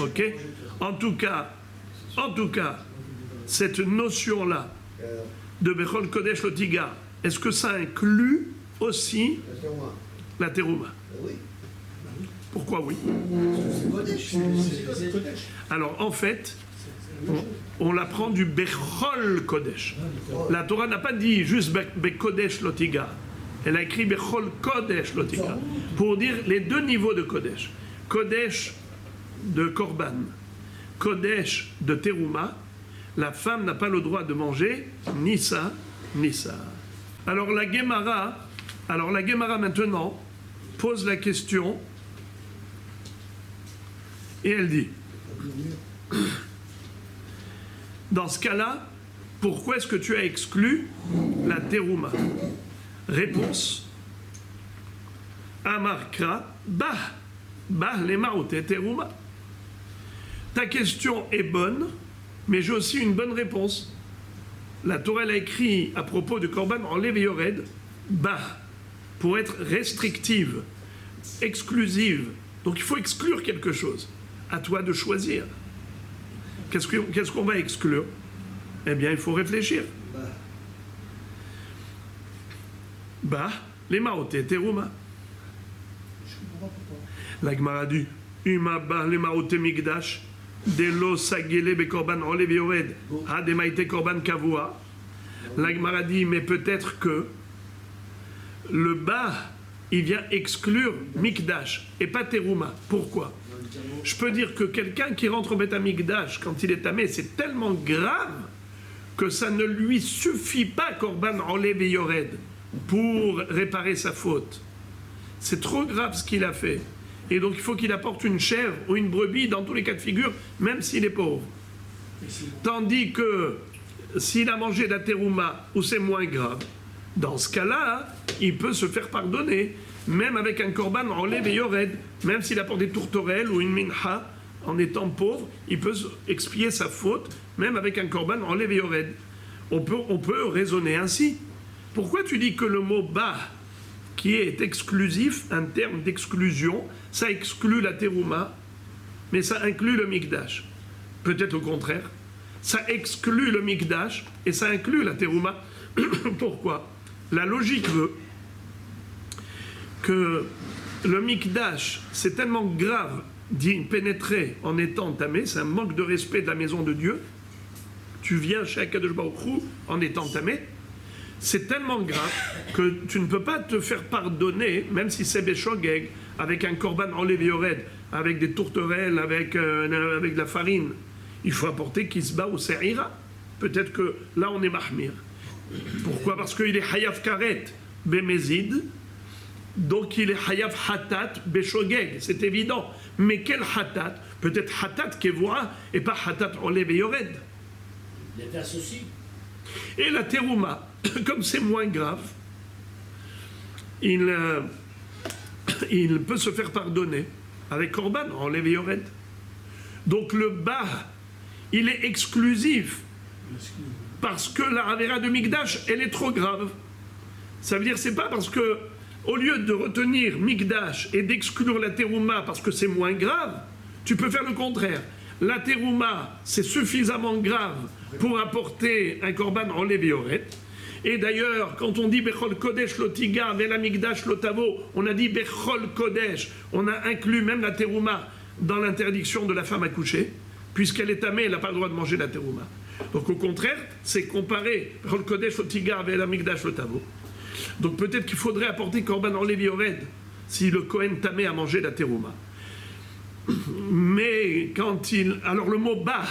Ok? En tout cas, cette notion-là de Bechol Kodesh, le Tiga, est-ce que ça inclut aussi la terouma? Pourquoi oui? Alors en fait, on l'apprend du Bechol Kodesh. La Torah n'a pas dit juste Bekodesh Lotiga. Elle a écrit Bechol Kodesh Lotiga pour dire les deux niveaux de Kodesh. Kodesh de Korban, Kodesh de Terouma. La femme n'a pas le droit de manger ni ça, ni ça. Alors la Gemara maintenant pose la question. Et elle dit, dans ce cas-là, pourquoi est-ce que tu as exclu la terouma? Réponse, Amarkra, bah les maote terouma. Ta question est bonne, mais j'ai aussi une bonne réponse. La Torah a écrit à propos du korban en Lévi Yored, bah, pour être restrictive, exclusive. Donc il faut exclure quelque chose. À toi de choisir. Qu'est-ce qu'on va exclure? Eh bien, il faut réfléchir. Bah, les maoté terouma. Je comprends pas pourquoi. La Gemara dit, Uma bah les maoté migdash, de lo sagele be korban olev yored, ha de maïté korban kavua. La Gemara dit, mais peut-être que le bas, il vient exclure mikdash et pas terouma. Pourquoi? Je peux dire que quelqu'un qui rentre au Beth Amikdash quand il est tamé, c'est tellement grave que ça ne lui suffit pas korban olev yored pour réparer sa faute. C'est trop grave ce qu'il a fait. Et donc il faut qu'il apporte une chèvre ou une brebis dans tous les cas de figure, même s'il est pauvre. Tandis que s'il a mangé de la terouma, où c'est moins grave, dans ce cas-là, il peut se faire pardonner, même avec un korban olev yored, même s'il apporte des tourterelles ou une mincha, en étant pauvre, il peut expier sa faute, même avec un korban olev yored. On peut raisonner ainsi. Pourquoi tu dis que le mot bas, qui est exclusif, un terme d'exclusion, ça exclut la terouma, mais ça inclut le mikdash? Peut-être le contraire. Ça exclut le mikdash et ça inclut la terouma. Pourquoi? La logique veut que le mikdash, c'est tellement grave d'y pénétrer en étant tamé, c'est un manque de respect de la maison de Dieu. Tu viens chez Akadosh Baruch Hu en étant tamé, c'est tellement grave que tu ne peux pas te faire pardonner, même si c'est Béchogeg, avec un korban olev yored, avec des tourterelles, avec de la farine. Il faut apporter kisba ou se'ira. Peut-être que là on est mahmir. Pourquoi? Parce qu'il est hayav karet bemezid, donc il est hayav hatat beshogeg, c'est évident. Mais quel hatat? Peut-être hatat kevoa et pas hatat olev yored. Les tasses aussi. Et la terouma, comme c'est moins grave, il peut se faire pardonner avec korban olev yored. Donc le bas, il est exclusif parce que la Avera de Mikdash, elle est trop grave. Ça veut dire, c'est pas parce que, au lieu de retenir Mikdash et d'exclure la terouma parce que c'est moins grave, tu peux faire le contraire. La terouma, c'est suffisamment grave pour apporter un korban olev yored. Et d'ailleurs, quand on dit Bechol Kodesh Lotiga, Vela Mikdash Lotavo, on a dit Bechol Kodesh, on a inclus même la terouma dans l'interdiction de la femme à coucher, puisqu'elle est tamée, elle n'a pas le droit de manger la terouma. Donc au contraire, c'est comparer Bechol Kodesh Lotiga, Vela Mikdash Lotavo. Donc peut-être qu'il faudrait apporter korban olev yored si le Kohen tamé a mangé la terouma. Mais quand alors le mot bas,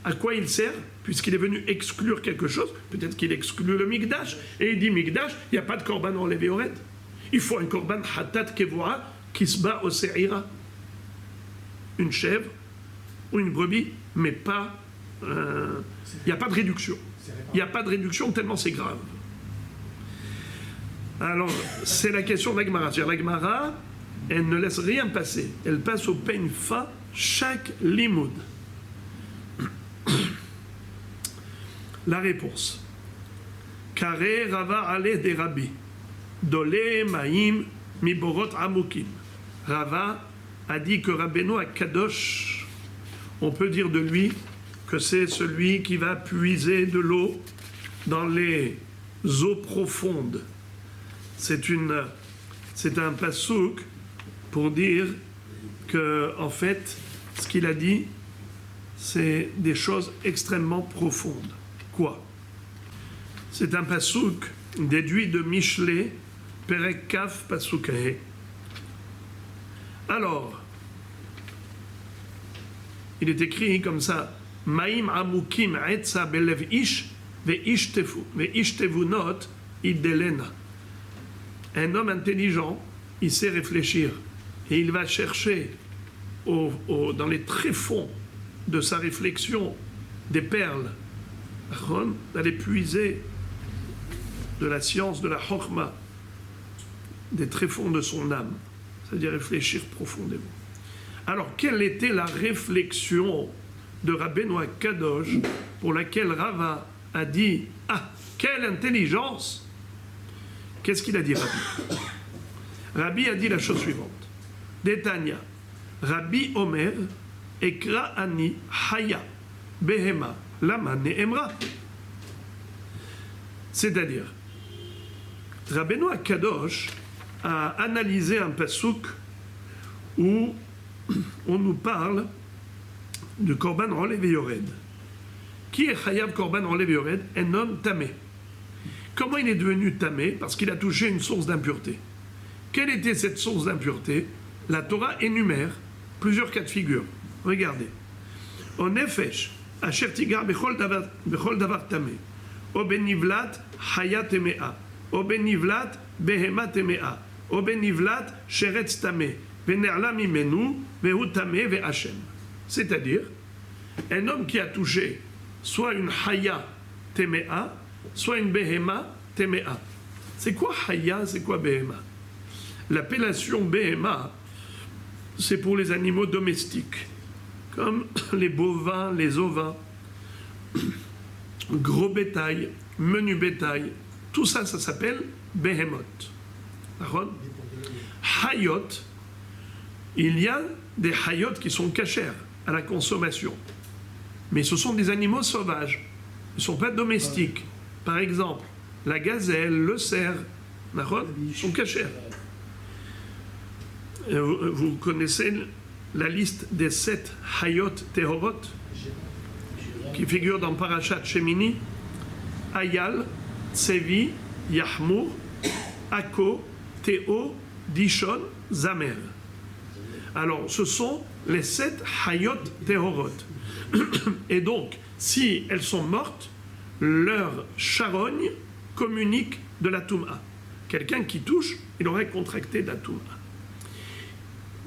à quoi il sert? Puisqu'il est venu exclure quelque chose, peut-être qu'il exclut le mikdash, et il dit mikdash, il n'y a pas de korban olev yored. Il faut un korban hatat kevoa qui se bat au se'ira. Une chèvre ou une brebis, mais pas. Il n'y a pas de réduction. Il n'y a pas de réduction tellement c'est grave. Alors, c'est la question de la Gemara. La Gemara, elle ne laisse rien passer. Elle passe au peigne fa chaque limoud. La réponse. Kare Rava ale de Rabbi. Dole maïm miborot amukim. Rava a dit que Rabbeinu a kadosh. On peut dire de lui que c'est celui qui va puiser de l'eau dans les eaux profondes. C'est un pasouk pour dire que, en fait, ce qu'il a dit, c'est des choses extrêmement profondes. Quoi? C'est un pasouk déduit de Michelet, Perek Kaf Pasoukahe. Alors, il est écrit comme ça: Maïm amukim etza belev ish ve'ishtevunot idelena. Un homme intelligent, il sait réfléchir et il va chercher dans les tréfonds de sa réflexion des perles, d'aller puiser de la science, de la chokma, des tréfonds de son âme, c'est-à-dire réfléchir profondément. Alors, quelle était la réflexion de Rabbeinu Kadosh pour laquelle Rava a dit « Ah, quelle intelligence !» Qu'est-ce qu'il a dit, Rabbi? Rabbi a dit la chose suivante. Détania, Rabbi Omer, Ekra Ani, Haya, Behema, Lama Neemra. C'est-à-dire, Rabbeinu Akadosh a analysé un pasuk où on nous parle de Korban Rolev et Yored. Qui est Chayav Korban Rolev et Yored? Un homme tamé. Comment il est devenu tamé? Parce qu'il a touché une source d'impureté. Quelle était cette source d'impureté? La Torah énumère plusieurs cas de figure. Regardez. O nefesh, asher tigar bechol davar tamé. O benivlat, haya temea. O benivlat, behema temea. O benivlat, sheretz tamé. Venerla mimenu, vehu tamé, ve Hashem. C'est-à-dire, un homme qui a touché soit une haya temea, soit une behema temea. C'est quoi haya, c'est quoi behema? L'appellation behema, c'est pour les animaux domestiques, comme les bovins, les ovins, gros bétail, menu bétail, tout ça, ça s'appelle behemoth. Hayot, il y a des hayot qui sont cachères à la consommation, mais ce sont des animaux sauvages, ils ne sont pas domestiques. Par exemple, la gazelle, le cerf, sont cachères. Vous connaissez la liste des 7 hayot tehorot qui figurent dans Parashat Shemini? Ayal, Tsevi, Yahmour, Ako, Théo, Dishon, Zamer. Alors, ce sont les 7 hayot tehorot. Et donc, si elles sont mortes, leur charogne communique de la Touma. Quelqu'un qui touche, il aurait contracté de la Touma.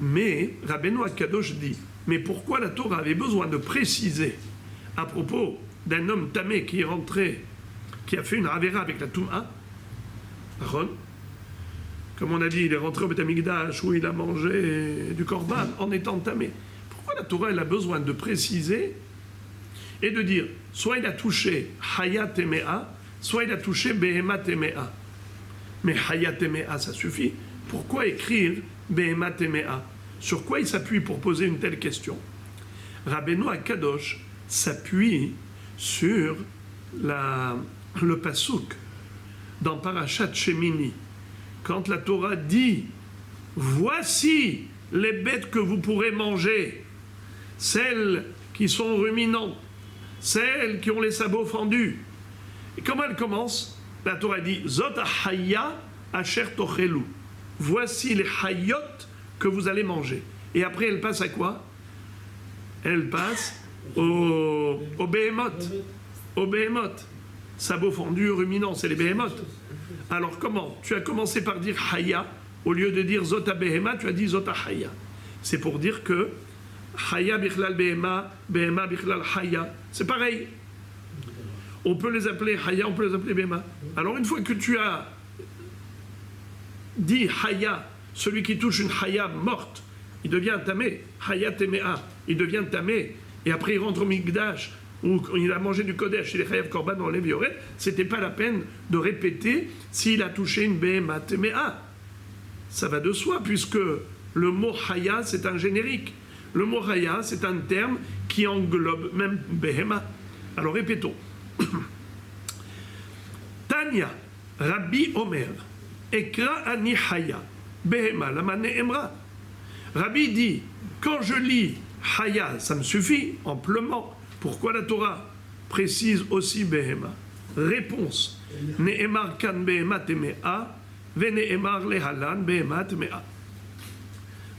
Mais Rabbeinu Akadosh dit, mais pourquoi la Torah avait besoin de préciser à propos d'un homme tamé qui est rentré, qui a fait une avéra avec la Touma, comme on a dit, il est rentré au Beth Amikdash où il a mangé du korban en étant tamé. Pourquoi la Torah elle a besoin de préciser et de dire, soit il a touché Haya Temea, soit il a touché Behema Temea. Mais Haya Temea, ça suffit. Pourquoi écrire Behema Temea? Sur quoi il s'appuie pour poser une telle question? Rabbeinu Akadosh s'appuie sur le pasuk dans Parashat Shemini. Quand la Torah dit « Voici les bêtes que vous pourrez manger, celles qui sont ruminantes, celles qui ont les sabots fendus. » Et comment elle commence? La Torah dit « Zot haya asher tochelu » voici les hayot que vous allez manger. Et après, elle passe à quoi? Elle passe au behemoth. Au behemoth. Sabots fendus, ruminants, c'est les behemoth. Alors comment? Tu as commencé par dire haya, au lieu de dire zota behema, tu as dit zota haya. C'est pour dire que haya bichlal behema, behema bichlal haya. C'est pareil. On peut les appeler haya, on peut les appeler behema. Alors une fois que tu as dit haya, celui qui touche une haya morte, il devient tamé, haya temea, il devient tamé, et après il rentre au mikdash, où il a mangé du kodesh, il est chayav korban dans les vioret, c'était pas la peine de répéter s'il a touché une behema temea. Ça va de soi, puisque le mot haya, c'est un générique. Le mot haya, c'est un terme qui englobe même behema. Alors répétons. Tanya, Rabbi Omer, Ekra ani haya, behema, lamane emra. Rabbi dit, quand je lis haya, ça me suffit amplement. Pourquoi la Torah précise aussi behema? Réponse. Ne'emar kan behema temea, ve ne'emar lehalan behema temea.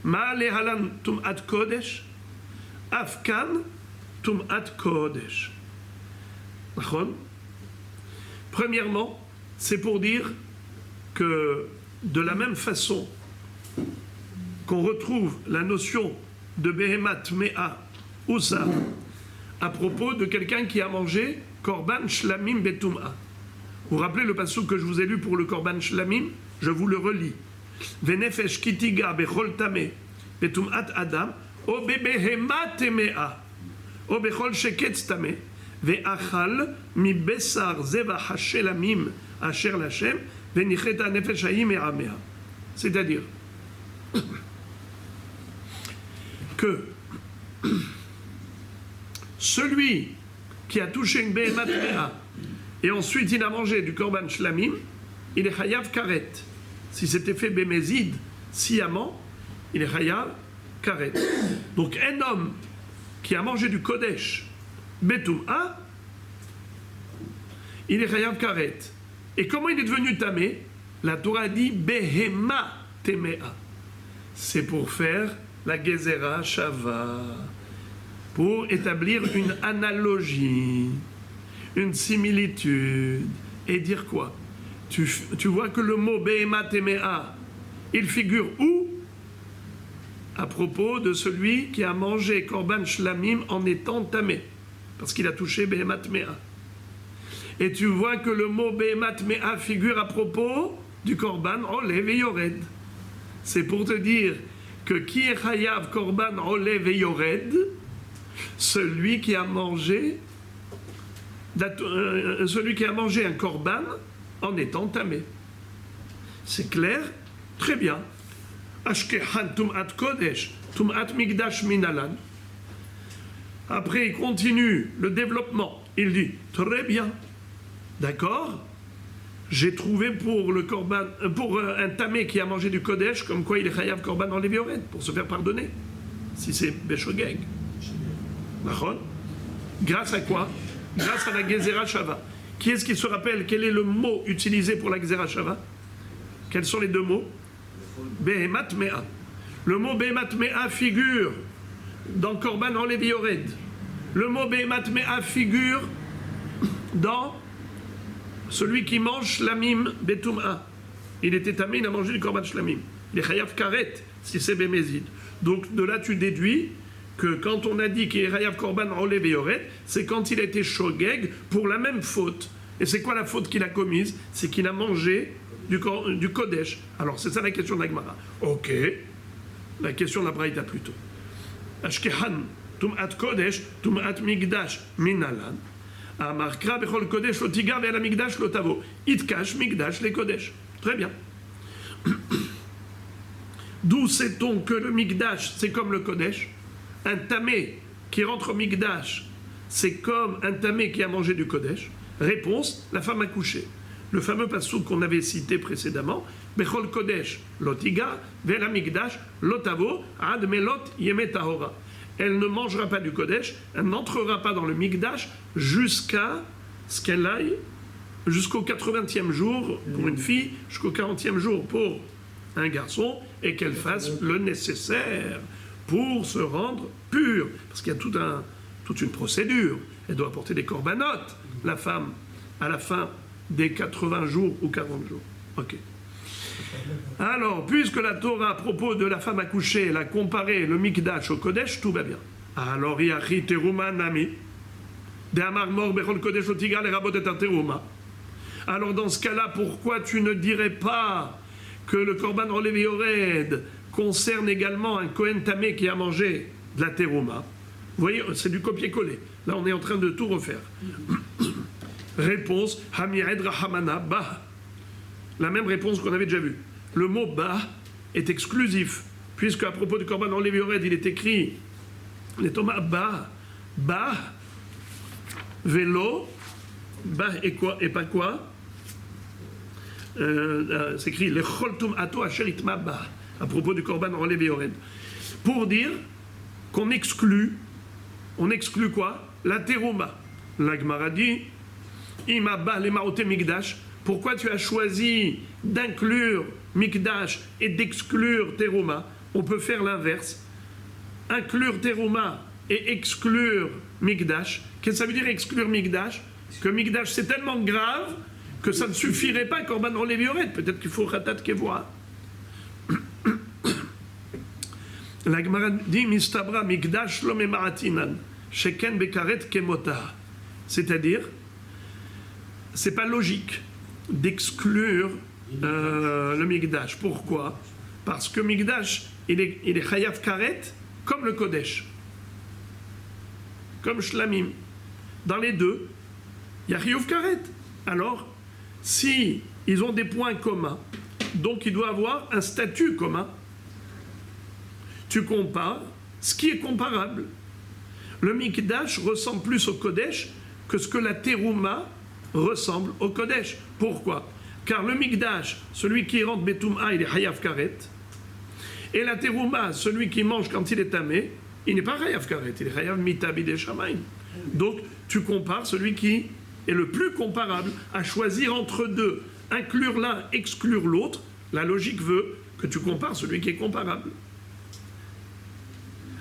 Ma lehalan tum'at kodesh, afkan tum'at kodesh. Premièrement, c'est pour dire que de la même façon qu'on retrouve la notion de behemat mea ou ça à propos de quelqu'un qui a mangé korban shlamim betum'a. Vous vous rappelez le passage que je vous ai lu pour le korban shlamim? Je vous le relis. Venefesh kitiga bechol tame betum'at adam o bebehema temea o bechol sheketz tame ve'achal mi besar zeva hashelamim asher lachem ve'nicheta nefesh hayim eramea. C'est-à-dire que celui qui a touché une behema temea et ensuite il a mangé du korban shlamim, il est chayav karet. Si c'était fait bémézid, sciemment, il est chayav karet. Donc un homme qui a mangé du kodesh, betum'a, il est chayav karet. Et comment il est devenu tamé? La Torah dit behema temea. C'est pour faire la gezerah shava, pour établir une analogie, une similitude, et dire quoi? Tu vois que le mot behema temea, il figure où? À propos de celui qui a mangé korban shlamim en étant tamé, parce qu'il a touché behema temea. Et tu vois que le mot behema temea figure à propos du korban olev et yored. C'est pour te dire que qui est chayav korban olev et yored? Celui qui a mangé un korban en étant tamé. C'est clair? Très bien. Ashkehan tum'at kodesh, tum'at migdash minalan. Après, il continue le développement. Il dit, très bien. D'accord? J'ai trouvé pour le korban, pour un tamé qui a mangé du kodesh, comme quoi il est chayav korban en lévioret, pour se faire pardonner. Si c'est béchogeg. Grâce à quoi? Grâce à la gezerah shava. Qui est-ce qui se rappelle quel est le mot utilisé pour la gezerah shava? Quels sont les deux mots? Behemat mea. Le mot behemat mea figure dans korban en lévioret. Le mot behemat mea figure dans celui qui mange shlamim betum'a. Il était tamé, il a mangé du korban shlamim. Il est chayav karet si c'est bémézid. Donc de là tu déduis que quand on a dit qu'il est chayav korban olev et yored, c'est quand il a été shogeg pour la même faute. Et c'est quoi la faute qu'il a commise? C'est qu'il a mangé du kodesh. Alors c'est ça la question de la Gemara. Ok, la question de la Braïta plutôt. Ashkehan tum'at kodesh tum'at migdash minalan. Amarkra bechol kodesh lo tigar ve'al migdash lo tavo. Itkash migdash le kodesh. Très bien. D'où sait-on que le migdash c'est comme le kodesh? Un tamé qui rentre au migdash, c'est comme un tamé qui a mangé du kodesh. Réponse, la femme a couché. Le fameux passouk qu'on avait cité précédemment, Bechol kodesh lotiga, ve'la migdash lotavo, ad melot yeme tahora. Elle ne mangera pas du kodesh, elle n'entrera pas dans le migdash jusqu'à ce qu'elle aille jusqu'au 80e jour pour une fille, jusqu'au 40e jour pour un garçon, et qu'elle fasse le nécessaire pour se rendre pure. Parce qu'il y a toute une procédure. Elle doit apporter des corbanotes, la femme, à la fin des 80 jours ou 40 jours. Ok. Alors, puisque la Torah, à propos de la femme accouchée, elle a comparé le Mikdash au Kodesh, tout va bien. Alors, Yachi Teruma Nami, de Amar Mor Bechol Kodesh Otiga, les rabot et Teruma. Alors, dans ce cas-là, pourquoi tu ne dirais pas que le Korban Olev Yored concerne également un Kohen Tamé qui a mangé de la Teruma? Vous voyez, c'est du copier-coller. Là, on est en train de tout refaire. Réponse, Hamired Rahamana, Bah. La même réponse qu'on avait déjà vue. Le mot Bah est exclusif, puisque à propos du Korban Olev Yored, il est écrit, les Thomas Bah, Bah, Vélo, Bah et quoi, et pas quoi? C'est écrit, le Choltum Ato Asheritma Bah, à propos du Korban Olev Yored. Pour dire qu'on exclut quoi? La Teruma. La Gemara dit, Ima Bah le Maote Migdash. Pourquoi tu as choisi d'inclure Mikdash et d'exclure Teruma? On peut faire l'inverse. Inclure Teruma et exclure Mikdash. Qu'est-ce que ça veut dire exclure Mikdash? Que Mikdash c'est tellement grave que ça ne suffirait pas Korban Olev Yored. Peut-être qu'il faut Khatat Kevoa. La Gemara dit Mistabra Mikdash lo memaratinan sheken bekaret kemota. C'est-à-dire, c'est pas logique d'exclure le Mikdash. Pourquoi? Parce que Mikdash, il est chayav karet comme le Kodesh, comme Shlamim. Dans les deux, il y a chayav karet. Alors, si ils ont des points communs, donc il doit avoir un statut commun. Tu compares ce qui est comparable. Le Mikdash ressemble plus au Kodesh que ce que la Teruma ressemble au Kodesh. Pourquoi? Car le Mikdash, celui qui rentre Betum'a, il est Hayav Karet. Et la Terouma, celui qui mange quand il est tamé, il n'est pas Hayav Karet, il est Hayav Mitabi de Shamaim. Donc tu compares celui qui est le plus comparable à choisir entre deux, inclure l'un, exclure l'autre. La logique veut que tu compares celui qui est comparable.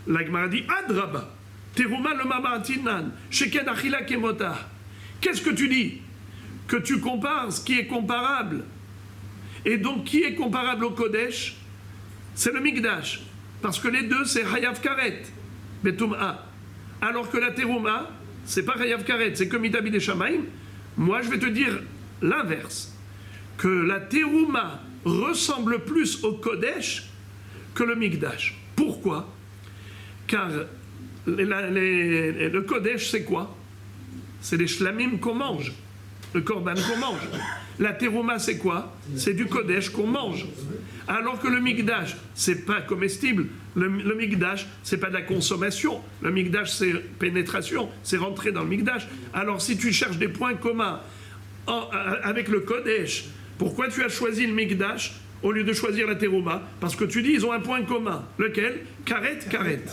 La Gemara dit Adraba, Terouma le Mamatinan, Sheken Achila Kemota. Qu'est-ce que tu dis? Que tu compares ce qui est comparable. Et donc qui est comparable au Kodesh? C'est le Mikdash. Parce que les deux c'est Hayav Karet, Betum'a. Alors que la Terouma, c'est pas Hayav Karet, c'est que Mitabi de Shamaim. Moi je vais te dire l'inverse. Que la Terouma ressemble plus au Kodesh que le Mikdash. Pourquoi? Car le Kodesh, c'est quoi? C'est les shlamim qu'on mange, le korban qu'on mange. La terouma, c'est quoi? C'est du Kodesh qu'on mange. Alors que le Mikdash, c'est pas comestible. Le Mikdash, c'est pas de la consommation. Le Mikdash, c'est pénétration, c'est rentrer dans le Mikdash. Alors si tu cherches des points communs avec le Kodesh, pourquoi tu as choisi le Mikdash au lieu de choisir la terouma? Parce que tu dis ils ont un point commun. Lequel? Karet, karet.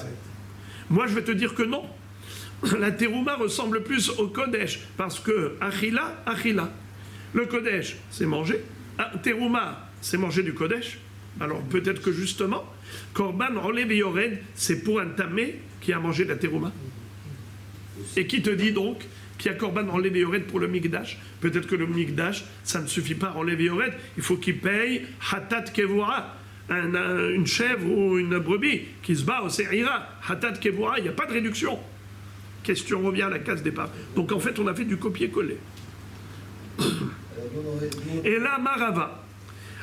Moi je vais te dire que non. La terouma ressemble plus au Kodesh parce que achila, achila. Le Kodesh c'est manger. Terouma c'est manger du Kodesh. Alors peut-être que justement Korban Olev et Yored c'est pour un tamé qui a mangé de la terouma. Et qui te dit donc qu'il y a Korban Olev et Yored pour le Mikdash? Peut-être que le Mikdash ça ne suffit pas Olev et Yored. Il faut qu'il paye Hatat Kevora. Une chèvre ou une brebis qui se bat au Seira, Hatat Kevora, il n'y a pas de réduction. Question revient à la case départ. Donc en fait, on a fait du copier-coller. Et là, Marava,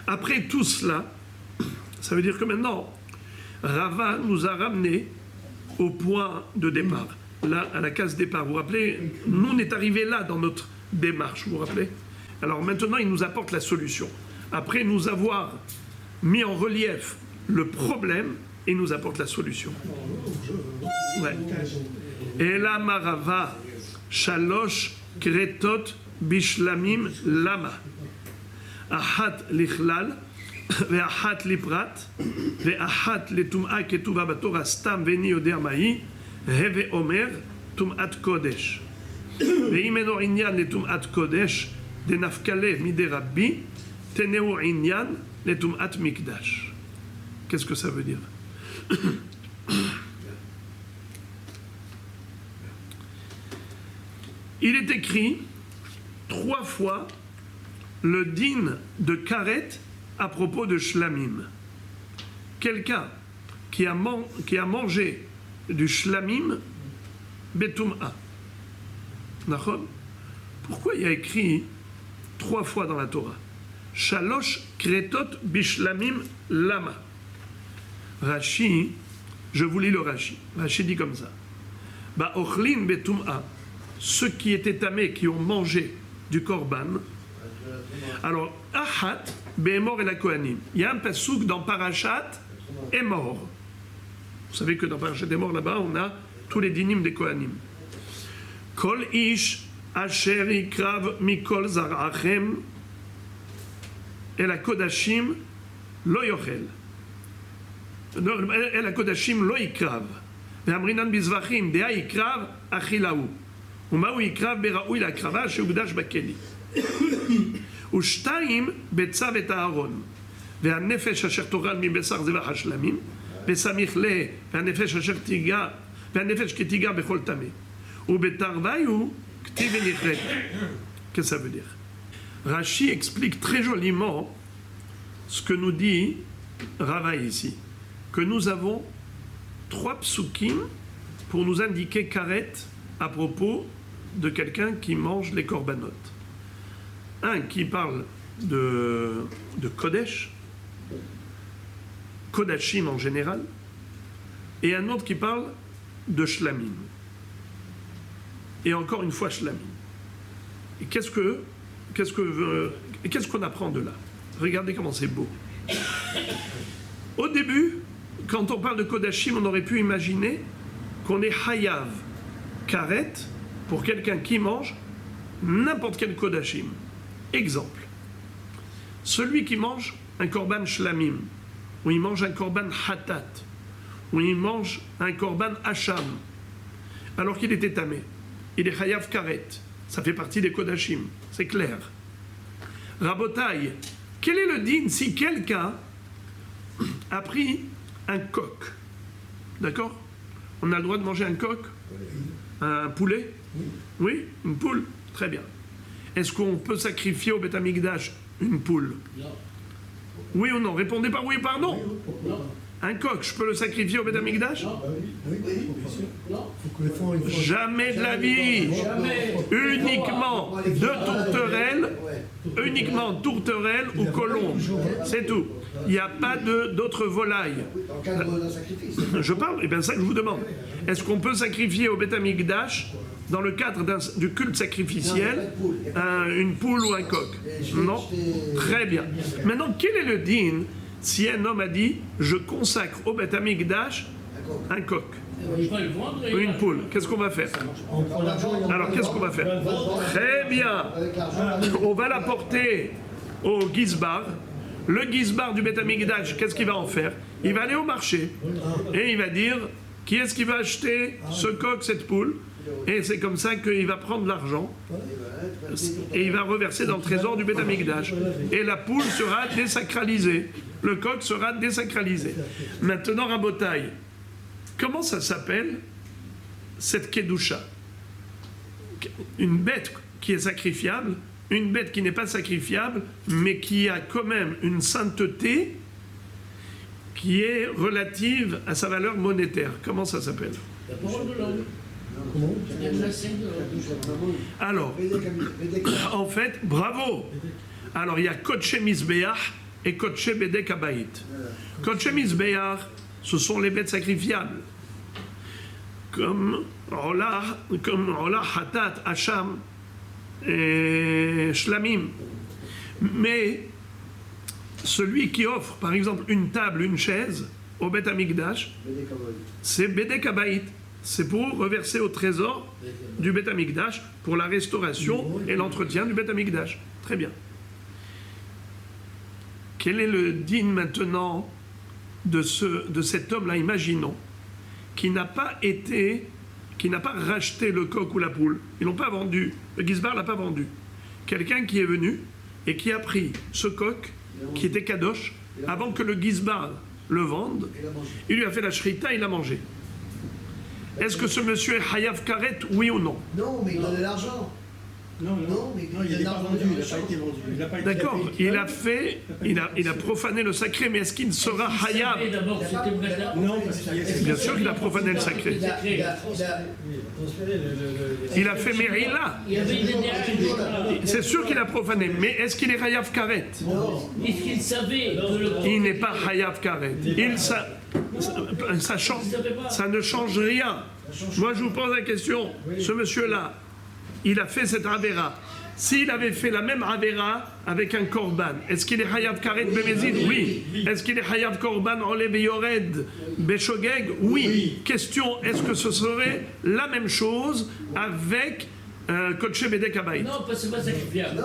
après tout cela, ça veut dire que maintenant, Rava nous a ramené au point de départ, là, à la case départ. Vous vous rappelez, nous, on est arrivé là dans notre démarche, vous vous rappelez? Alors maintenant, il nous apporte la solution. Après nous avoir mis en relief le problème et nous apporte la solution. Ouais. Et la marava shalosh kretot bishlamim lama ahat lichlal ve'ahat liprat ve'ahat letum'a ketuva batorah stam ve'ni yoder mahi heve omer tum'at kodesh ve'im eno inyan letum'at kodesh denafkale mide rabbi teneu inyan les Tum'at Mikdash. Qu'est-ce que ça veut dire? Il est écrit 3 fois le din de Karet à propos de Shlamim. Quelqu'un qui a mangé du Shlamim Betum'a. D'accord? Pourquoi il y a écrit 3 fois dans la Torah? Shalosh kretot bishlamim lama. Rashi, je vous lis le Rashi. Rashi dit comme ça. Ba ochlin betum'a. Ceux qui étaient tamés, qui ont mangé du korban. Alors, ahat be'emor et la kohanim. Il y a un pasouk dans Parashat Emor. Vous savez que dans Parashat Emor, là-bas, on a tous les dinim des kohanim. Kol ish asher ikrav mikol zarachem et la kodashim lo yochel. Et la kodashim lo ikrav. Ve'amrinan bizvachim dea ikrav achilahu. ומהו יקרב בראוי להקרבה שהוקדש בכלי. ושתיים בצו את הארון. והנפש אשר תאכל מבשר זבח השלמים, בסמיך לה, והנפש אשר תיגע, והנפש כתיגע בכל טמא. ובתרוויו כתיב ונכרת. Qu'est-ce que ça veut dire? Rashi explique très joliment ce que nous dit Rava ici. Que nous avons 3 psukim pour nous indiquer karet à propos de quelqu'un qui mange les korbanot. Un qui parle de Kodesh, Kodashim en général, et un autre qui parle de Shlamim. Et encore une fois Shlamim. Et qu'est-ce qu'on apprend de là? Regardez comment c'est beau. Au début, quand on parle de Kodashim, on aurait pu imaginer qu'on est Hayav Karet pour quelqu'un qui mange n'importe quel Kodashim. Exemple. celui qui mange un korban shlamim, ou il mange un korban hatat, ou il mange un korban hacham, alors qu'il était tamé, il est chayav karet, ça fait partie des kodashim, c'est clair. Rabotai, quel est le din si quelqu'un a pris un coq? D'accord? On a le droit de manger un coq? Un poulet? Oui, une poule? Très bien. Est-ce qu'on peut sacrifier au Beth Amikdash une poule? Non. Oui ou non? Répondez par oui ou par non. Non. Un coq, je peux le sacrifier au Beth Amikdash? Non. Oui, bien sûr. Non. Jamais de la vie. Jamais. Uniquement de tourterelles, uniquement tourterelles ou colombes. C'est tout. Il n'y a pas d'autres volailles. Dans le cadre d'un sacrifice. Je parle, et bien ça que je vous demande. Est-ce qu'on peut sacrifier au Beth Amikdash, dans le cadre du culte sacrificiel, une poule ou un coq? Non? Très bien. Maintenant, quel est le din si un homme a dit « je consacre au Beth Amikdash un coq Il va le vendre et ou il une va- poule ?» Qu'est-ce qu'on va faire? On prend l'argent et on Alors, qu'est-ce qu'on va faire? Très bien. Avec l'argent, On va l'apporter au Gizbar. Le Gizbar du Beth Amikdash, qu'est-ce qu'il va en faire? Il va aller au marché et il va dire qui est-ce qui va acheter ce coq, cette poule? Et c'est comme ça qu'il va prendre l'argent et il va reverser dans le trésor du Beth Amikdash. Et la poule sera désacralisée. Le coq sera désacralisé. Maintenant, Rabotai, comment ça s'appelle cette Kedusha? Une bête qui est sacrifiable, une bête qui n'est pas sacrifiable, mais qui a quand même une sainteté qui est relative à sa valeur monétaire. Comment ça s'appelle? La parole de l'homme. comment? La blessing de l'homme. Alors, en fait, bravo. Alors, il y a Kodshe Mizbeach et Kodshe Bedek Abayit. Kodshe Mizbeach, ce sont les bêtes sacrifiables. Comme Olah, Hatat, Hacham et Shlamim. Mais celui qui offre, par exemple, une table, une chaise au Beth Amikdash, c'est Bedek Abayit. C'est pour reverser au trésor du Beth Amikdash pour la restauration et l'entretien du Beth Amikdash. Très bien. Quel est le din maintenant de cet homme-là, imaginons, qui n'a pas racheté le coq ou la poule. Ils l'ont pas vendu. Le Gizbar l'a pas vendu. Quelqu'un qui est venu et qui a pris ce coq qui était kadosh avant que le Gizbar le vende, il lui a fait la shrita, il l'a mangé. Est-ce que ce monsieur est Hayav Karet, oui ou non? Non, mais il donnait l'argent. Non, mais il n'est pas vendu, il n'a pas été vendu. D'accord, il a profané le sacré, mais est-ce qu'il sera Hayav? Et d'abord, c'était Breta. Non, parce qu'il y a... Bien sûr qu'il a profané le sacré. Il a fait Merila. Il y avait des derniers. C'est sûr qu'il a profané, mais est-ce qu'il est Hayav Karet? Est-ce qu'il savait que le Il n'est pas Hayav Karet. Ça ne change rien. Moi, je vous pose la question. Ce monsieur-là, il a fait cette Avera. S'il avait fait la même Avera avec un Korban, est-ce qu'il est Hayav Karet Bemezid? Oui. Est-ce qu'il est Hayav Korban Ole Beyored Beshogeg? Oui. Question, est-ce que ce serait la même chose avec Kodshe Bedek Abayit? Non, parce que c'est pas sacrifiable.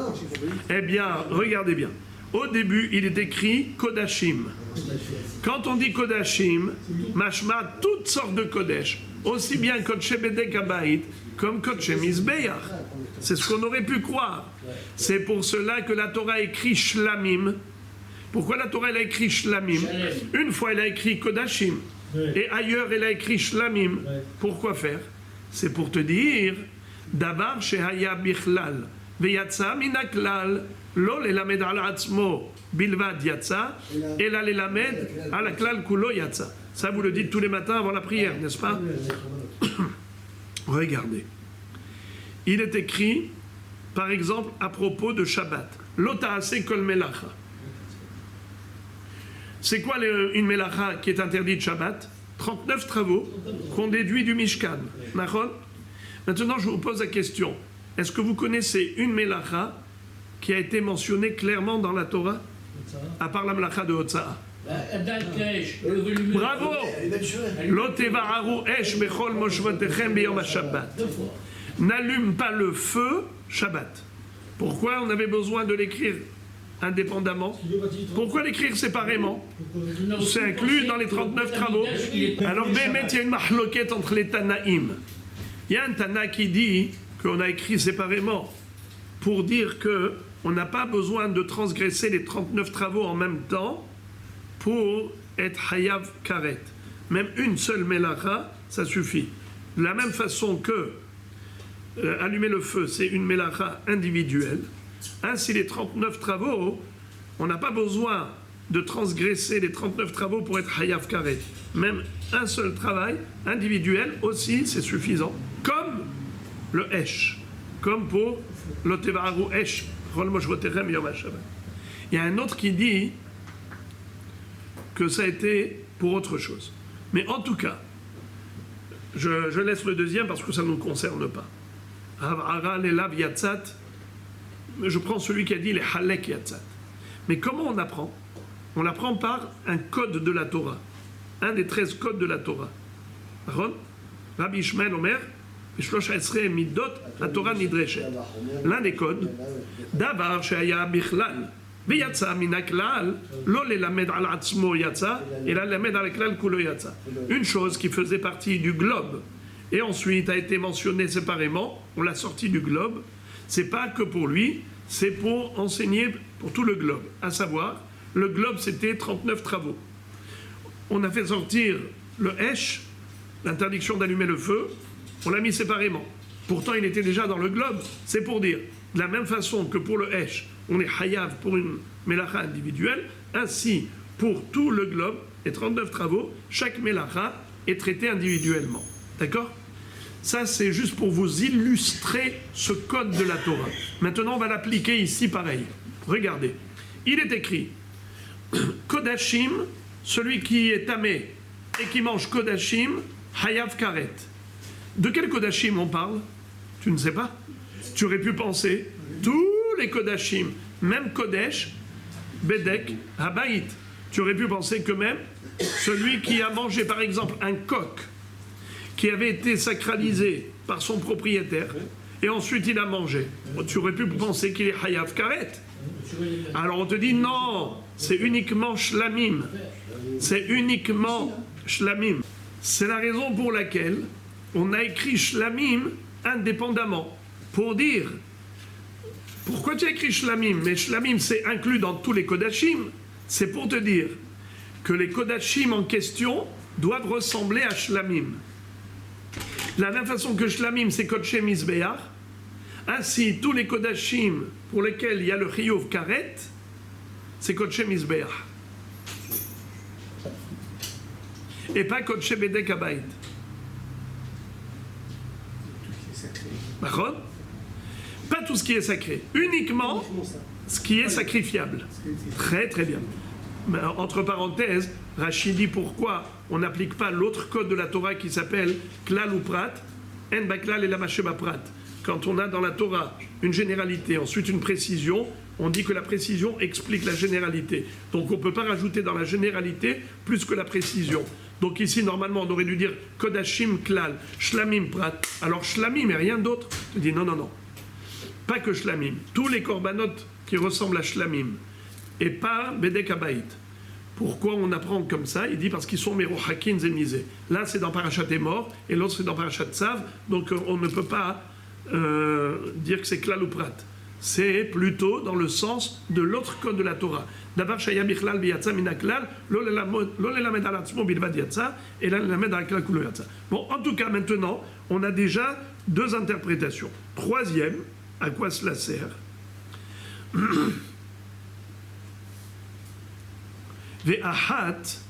Eh bien, regardez bien. Au début, il est écrit Kodashim. Quand on dit Kodashim, mashma, toutes sortes de Kodesh, aussi bien Kodshe Bedek Abayit comme Kodshe Mizbeach. C'est ce qu'on aurait pu croire. C'est pour cela que la Torah écrit Shlamim. Pourquoi la Torah elle a écrit Shlamim? Une fois elle a écrit Kodashim et ailleurs elle a écrit Shlamim. Pourquoi faire? C'est pour te dire Davar shehaya bichlal veyatsa minaklal lo lelamed al atzmo bilvad yatsa ela lelamed al klal kulo yatsa. Ça vous le dites tous les matins avant la prière, n'est-ce pas? Regardez. Il est écrit, par exemple, à propos de Shabbat. L'ota'ase kol melacha. C'est quoi une melacha qui est interdite de Shabbat? 39 travaux qu'on déduit du Mishkan. D'accord? Maintenant, je vous pose la question. Est-ce que vous connaissez une melacha qui a été mentionnée clairement dans la Torah? À part la melacha de Hotza'a. Bravo! Lo tevaharu esh bechol moshvotechem beyom ha-Shabbat. N'allume pas le feu Shabbat. Pourquoi on avait besoin de l'écrire indépendamment. Pourquoi l'écrire séparément? Non, C'est inclus dans les 39 travaux. Alors, Bémet, il y a une mahloquette entre les Tanaïm. Il y a un Tana qui dit qu'on a écrit séparément pour dire qu'on n'a pas besoin de transgresser les 39 travaux en même temps pour être Hayav Karet. Même une seule Melacha, ça suffit. De la même façon que allumer le feu, c'est une Melacha individuelle. Ainsi, les 39 travaux, on n'a pas besoin de transgresser les 39 travaux pour être Hayav Karet. Même un seul travail individuel aussi, c'est suffisant. Comme le Esh, comme pour le Tevaru Esh, il y a un autre qui dit que ça a été pour autre chose. Mais en tout cas, je laisse le deuxième parce que ça ne nous concerne pas. Je prends celui qui a dit les Halek Yatzat. Mais comment on apprend? On apprend par un code de la Torah, un des 13 codes de la Torah. Rabbi Ishmael Omer, midot, la Torah nidreshet. L'un des codes, Davar she'aya bichlal, ויצא מן הכלל, לא ללמד על עצמו יצא, אלא ללמד על הכלל כולו יצא. Une chose qui faisait partie du globe, et ensuite a été mentionnée séparément, on l'a sorti du globe, c'est pas que pour lui, c'est pour enseigner pour tout le globe. À savoir, le globe c'était 39 travaux. On a fait sortir le Esh, l'interdiction d'allumer le feu, on l'a mis séparément. Pourtant il était déjà dans le globe, c'est pour dire, de la même façon que pour le Esh, on est Hayav pour une Melacha individuelle, ainsi pour tout le globe, les 39 travaux, chaque Melacha est traité individuellement. D'accord? Ça, c'est juste pour vous illustrer ce code de la Torah. Maintenant, on va l'appliquer ici pareil. Regardez. Il est écrit Kodashim, celui qui est tamé et qui mange Kodashim, Hayav Karet. De quel Kodashim on parle? Tu ne sais pas? Tu aurais pu penser tous les Kodashim, même Kodesh, Bedek, Habaït. Tu aurais pu penser que même celui qui a mangé par exemple un coq qui avait été sacralisé par son propriétaire et ensuite il a mangé, tu aurais pu penser qu'il est Hayav Karet. Alors on te dit non, c'est uniquement Shlamim. C'est uniquement Shlamim. C'est la raison pour laquelle on a écrit Shlamim indépendamment. Pour dire, pourquoi tu as écrit Shlamim? Mais Shlamim c'est inclus dans tous les Kodashim. C'est pour te dire que les Kodashim en question doivent ressembler à Shlamim. De la même façon que Shlamim c'est Kodshe Mizbeach, ainsi tous les Kodashim pour lesquels il y a le Chiyuv Karet, c'est Kodshe Mizbeach. Et pas Kodshe Bedek Habayit. D'accord? Pas tout ce qui est sacré, uniquement ce qui est sacrifiable. Très très bien. Mais, entre parenthèses, Rachid dit pourquoi on n'applique pas l'autre code de la Torah qui s'appelle Klal ou Prat, En Baklal et Lamasheba Prat. Quand on a dans la Torah une généralité, ensuite une précision, on dit que la précision explique la généralité. Donc on ne peut pas rajouter dans la généralité plus que la précision. Donc ici, normalement, on aurait dû dire Kodashim Klal, Shlamim Prat. Alors Shlamim et rien d'autre. Je dis non, non, non. Pas que Shlamim. Tous les korbanot qui ressemblent à Shlamim. Et pas Bedek Habayit. Pourquoi on apprend comme ça? Il dit parce qu'ils sont Merohakin Zenizé. Là, c'est dans Parashat Emor, et l'autre, c'est dans Parashat Tzav. Donc on ne peut pas dire que c'est Klal ou Prat. C'est plutôt dans le sens de l'autre code de la Torah. D'abord, Shaya Bichlal Biyatza Minaklal, lo lelamed al atzmo bilvad yatza, et la lelamed al klal kulo yatza. Bon, en tout cas, maintenant, on a déjà deux interprétations. Troisième, à quoi cela sert? Ve'ahat,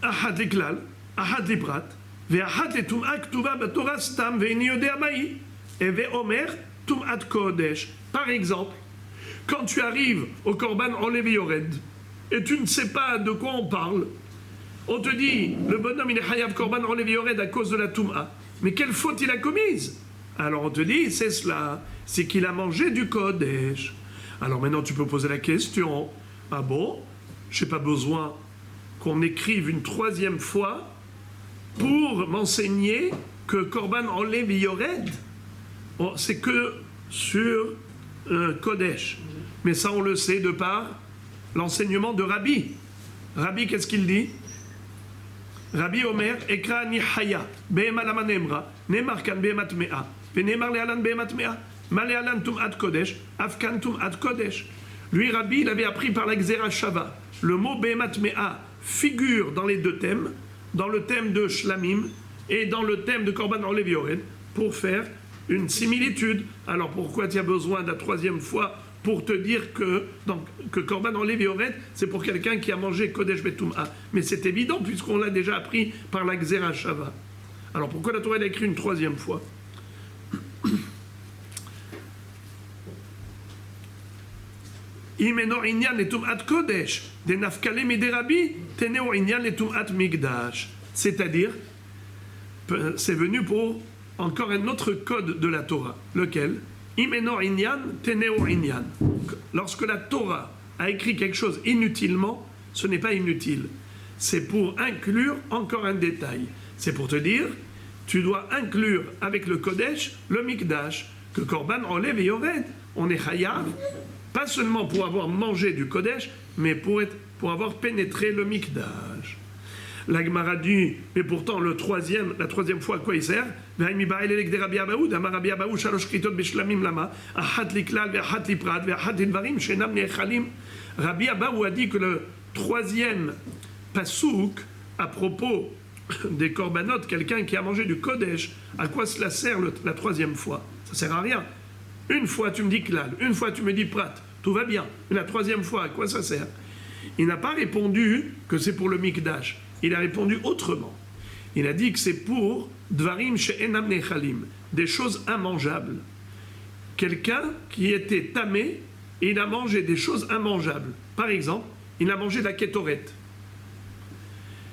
ahat liklal, ahat liprat, ve'ahat letum'a ktuva b'Torah stam ve'ini yodea ma'i, et ve'omer tum'at kodesh. Par exemple, quand tu arrives au korban olev yored, et tu ne sais pas de quoi on parle, on te dit, le bonhomme il est hayav korban olev yored à cause de la tum'a. Mais quelle faute il a commise? Alors on te dit, c'est cela, c'est qu'il a mangé du kodesh. Alors maintenant tu peux poser la question, ah bon, je n'ai pas besoin qu'on écrive une troisième fois pour m'enseigner que korban olev yored, c'est que sur Kodesh. Mais ça, on le sait de par l'enseignement de Rabbi. Rabbi, qu'est-ce qu'il dit? Rabbi Omer, Ekra ni Haya, Behema lama nemra, Nemar kan behemat mea, Venemar lealan behemat mea, Malealan tum'at Kodesh, Afkan tum'at Kodesh. Lui, Rabbi, il avait appris par la Xera Shava. Le mot behemat mea figure dans les deux thèmes, dans le thème de Shlamim et dans le thème de Korban Olev Yored, pour faire une similitude. Alors pourquoi tu as besoin de la troisième fois pour te dire que Korban Olev Yored, c'est pour quelqu'un qui a mangé Kodesh Betum'a? Mais c'est évident puisqu'on l'a déjà appris par la Xera Shava. Alors pourquoi la Torah l'a écrit une troisième fois? C'est-à-dire, c'est venu pour encore un autre code de la Torah, lequel lorsque la Torah a écrit quelque chose inutilement, ce n'est pas inutile. C'est pour inclure encore un détail. C'est pour te dire, tu dois inclure avec le Kodesh le Mikdash, que Korban Olev et Yored, on est chayav, pas seulement pour avoir mangé du Kodesh, mais pour avoir pénétré le Mikdash. La Gemara dit, mais pourtant la troisième fois à quoi il sert? Rabbi Abaou a dit que le troisième pasouk à propos des korbanot, quelqu'un qui a mangé du Kodesh, à quoi cela sert la troisième fois? Ça sert à rien. Une fois tu me dis klal, une fois tu me dis prat, tout va bien. Mais la troisième fois, à quoi ça sert? Il n'a pas répondu que c'est pour le Mikdash. Il a répondu autrement. Il a dit que c'est pour Dvarim she'enam nechalim, des choses immangeables. Quelqu'un qui était tamé et il a mangé des choses immangeables. Par exemple, il a mangé de la kétoret.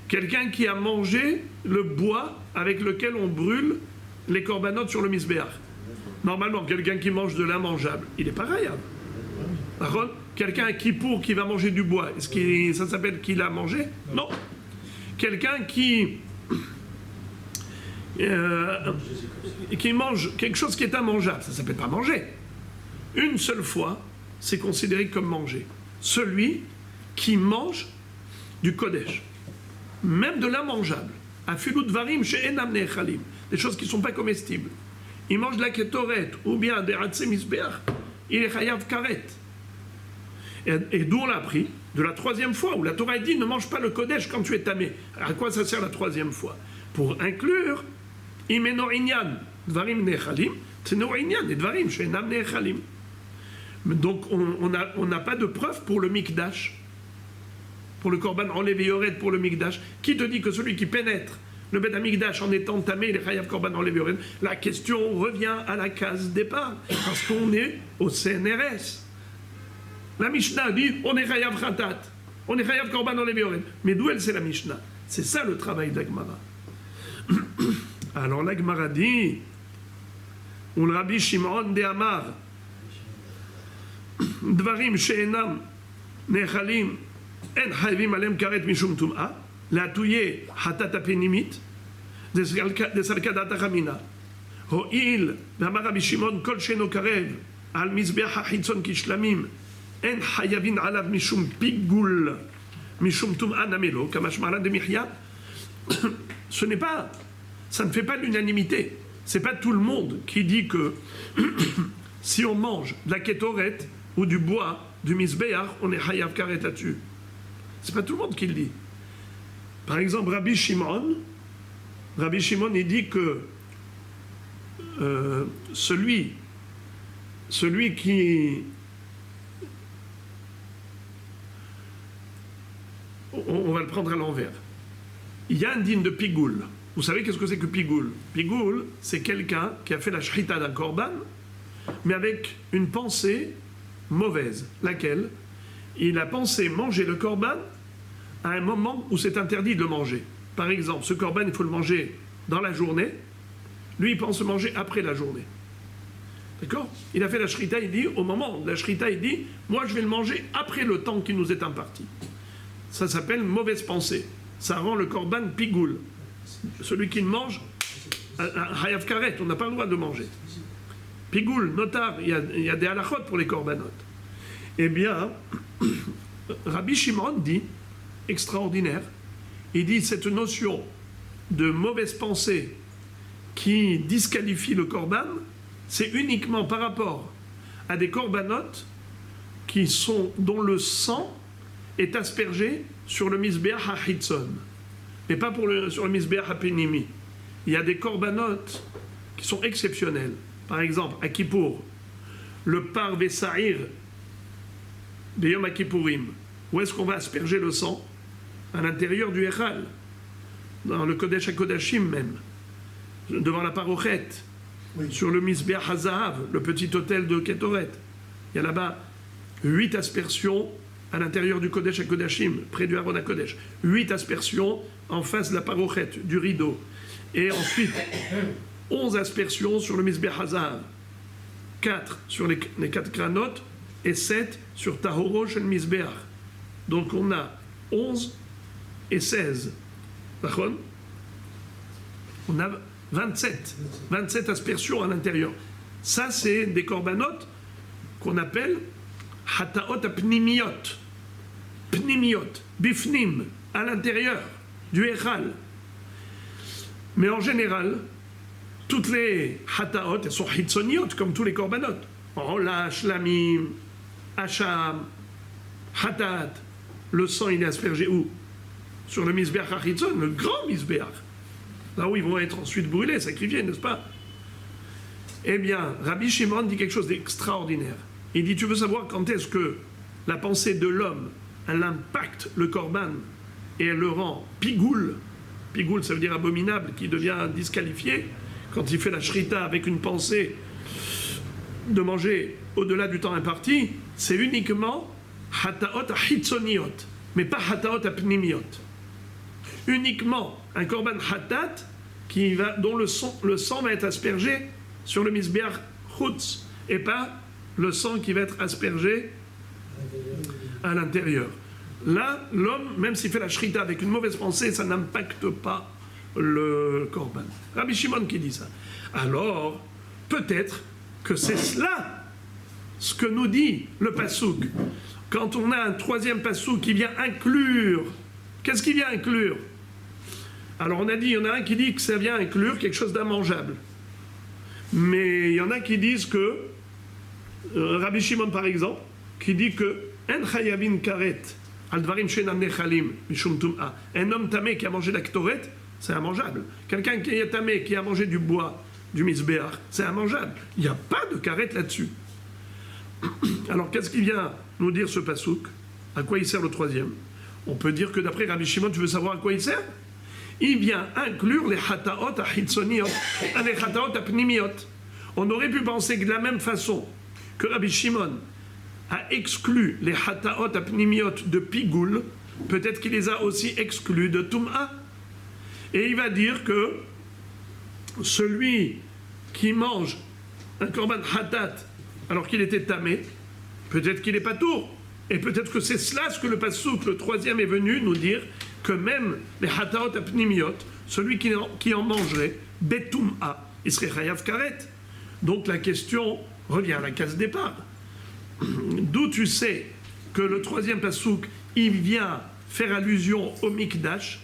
Quelqu'un qui a mangé le bois avec lequel on brûle les corbanotes sur le misbéach. Normalement, quelqu'un qui mange de l'immangeable, il n'est pas rayable. Par contre, quelqu'un à Kippour qui va manger du bois, est-ce que ça s'appelle qu'il a mangé? Non. Quelqu'un qui mange quelque chose qui est immangeable, ça ne s'appelle pas manger. Une seule fois, c'est considéré comme manger. Celui qui mange du Kodesh, même de l'immangeable, afilut dvarim she'enam nechalim, des choses qui ne sont pas comestibles. Il mange de la kétoret ou bien des ratzé misbeach, il est chayav karet. Et d'où on l'a appris? De la troisième fois, où la Torah dit ne mange pas le Kodesh quand tu es tamé. À quoi ça sert la troisième fois? Pour inclure imeno inyan dvarim nechalim, tseno inyan et dvarim she'enam nechalim. Donc on n'a pas de preuve pour le Mikdash, pour le Korban Olev Yored, pour le Mikdash. Qui te dit que celui qui pénètre le Beth Amikdash en étant tamé, il est chayav Korban Olev Yored? La question revient à la case départ, parce qu'on est au CNRS. La Mishnah dit on est chayav Khatat, on est chayav Korban Olev Yored. Mais d'où elle c'est la Mishnah? C'est ça le travail de la Gemara. Alors la Gemara dit ou le Rabbi Shimon de Amar Dvarim she'enam nechalim en chayvim alem karet mishum tum'a להתויה חטאת הפנימית, דסלקדת החמינה. הואיל, ואמר רבי שמעון, כל שאינו קרב על מזבח החיצון כשלמים, אין חייבין עליו משום פיגול, משום טומאה נמלו, כמשמע לן דמחיה. Ce n'est pas, ça ne fait pas l'unanimité. C'est pas tout le monde qui dit que si on mange de la kétoret ou du bois, du misbéach, on est chayav karet là-dessus. C'est pas tout le monde qui le dit. Par exemple, Rabbi Shimon, il dit que celui qui... On va le prendre à l'envers. Il y a un digne de pigoul. Vous savez qu'est-ce que c'est que pigoul? Pigoul, c'est quelqu'un qui a fait la shrita d'un korban, mais avec une pensée mauvaise. Laquelle? Il a pensé manger le korban à un moment où c'est interdit de le manger. Par exemple, ce korban, il faut le manger dans la journée. Lui, il pense le manger après la journée. D'accord? Il a fait la shrita, il dit, au moment de la shrita, il dit, moi, je vais le manger après le temps qui nous est imparti. Ça s'appelle mauvaise pensée. Ça rend le korban pigoul. Celui qui le mange, hayav karet, on n'a pas le droit de manger. Pigoul, notar, il y a des halachot pour les korbanot. Eh bien, Rabbi Shimon dit, extraordinaire, il dit cette notion de mauvaise pensée qui disqualifie le korban, c'est uniquement par rapport à des korbanot dont le sang est aspergé sur le misbeach hachitzon, mais pas sur le misbeach hapenimi. Il y a des korbanot qui sont exceptionnels. Par exemple, à Kippour, le par Vesaïr de Yom Kippourim. Où est-ce qu'on va asperger le sang? À l'intérieur du Echal, dans le Kodesh HaKodashim même, devant la parochette, sur le Misbeach HaZahav, le petit hôtel de Ketoret. Il y a là-bas 8 aspersions à l'intérieur du Kodesh HaKodashim, près du Aron HaKodesh. 8 aspersions en face de la parochette, du rideau. Et ensuite, 11 aspersions sur le Misbeach HaZahav. 4 sur les 4 cranotes et 7 sur Tahoro Shel Misbeach. Donc on a 11 et 16. D'accord? On a 27 aspersions à l'intérieur. Ça, c'est des korbanot qu'on appelle hataot apnimiot. Pnimiot, bifnim, à l'intérieur du echal. Mais en général, toutes les hataot, elles sont hitzoniot, comme tous les korbanot. Ola, shlamim, hacham, hatat. Le sang, il est aspergé où? Sur le misbeach hachitzon, le grand misbeach. Là où ils vont être ensuite brûlés, sacrifiés, n'est-ce pas? Eh bien, Rabbi Shimon dit quelque chose d'extraordinaire. Il dit, tu veux savoir quand est-ce que la pensée de l'homme, elle impacte le korban et elle le rend pigoul. Pigoul, ça veut dire abominable, qui devient disqualifié. Quand il fait la shrita avec une pensée de manger au-delà du temps imparti, c'est uniquement hataot hitzoniot, mais pas hataot apnimiot. Uniquement un korban hatat dont le sang va être aspergé sur le misbeach chutz, et pas le sang qui va être aspergé à l'intérieur. Là, l'homme, même s'il fait la shrita avec une mauvaise pensée, ça n'impacte pas le korban. Rabbi Shimon qui dit ça. Alors, peut-être que c'est cela ce que nous dit le pasouk. Quand on a un troisième pasouk qui vient inclure, qu'est-ce qui vient inclure? Alors on a dit, il y en a un qui dit que ça vient inclure quelque chose d'immangeable. Mais il y en a qui disent que, Rabbi Shimon par exemple, qui dit que En chayavin karet al dvarim she'enam nechalim mishum tum'a. Un homme tamé qui a mangé la ktoret, c'est immangeable. Quelqu'un qui est tamé, qui a mangé du bois, du misbéach, c'est immangeable. Il n'y a pas de karet là-dessus. Alors qu'est-ce qui vient nous dire ce pasouk? À quoi il sert le troisième? On peut dire que d'après Rabbi Shimon, tu veux savoir à quoi il sert? Il vient inclure les hataot achitzoniot, les hataot apnimiot. On aurait pu penser que de la même façon que Rabbi Shimon a exclu les hataot apnimiot de pigoul, peut-être qu'il les a aussi exclus de tum'a. Et il va dire que celui qui mange un korban hatat alors qu'il était tamé, peut-être qu'il n'est pas tour. Et peut-être que c'est cela ce que le pasouk, le troisième, est venu nous dire, que même les hataot apnimiot, celui qui en mangerait, betum'a, il serait chayav karet. Donc la question revient à la case départ. D'où tu sais que le troisième pasouk, il vient faire allusion au mikdash,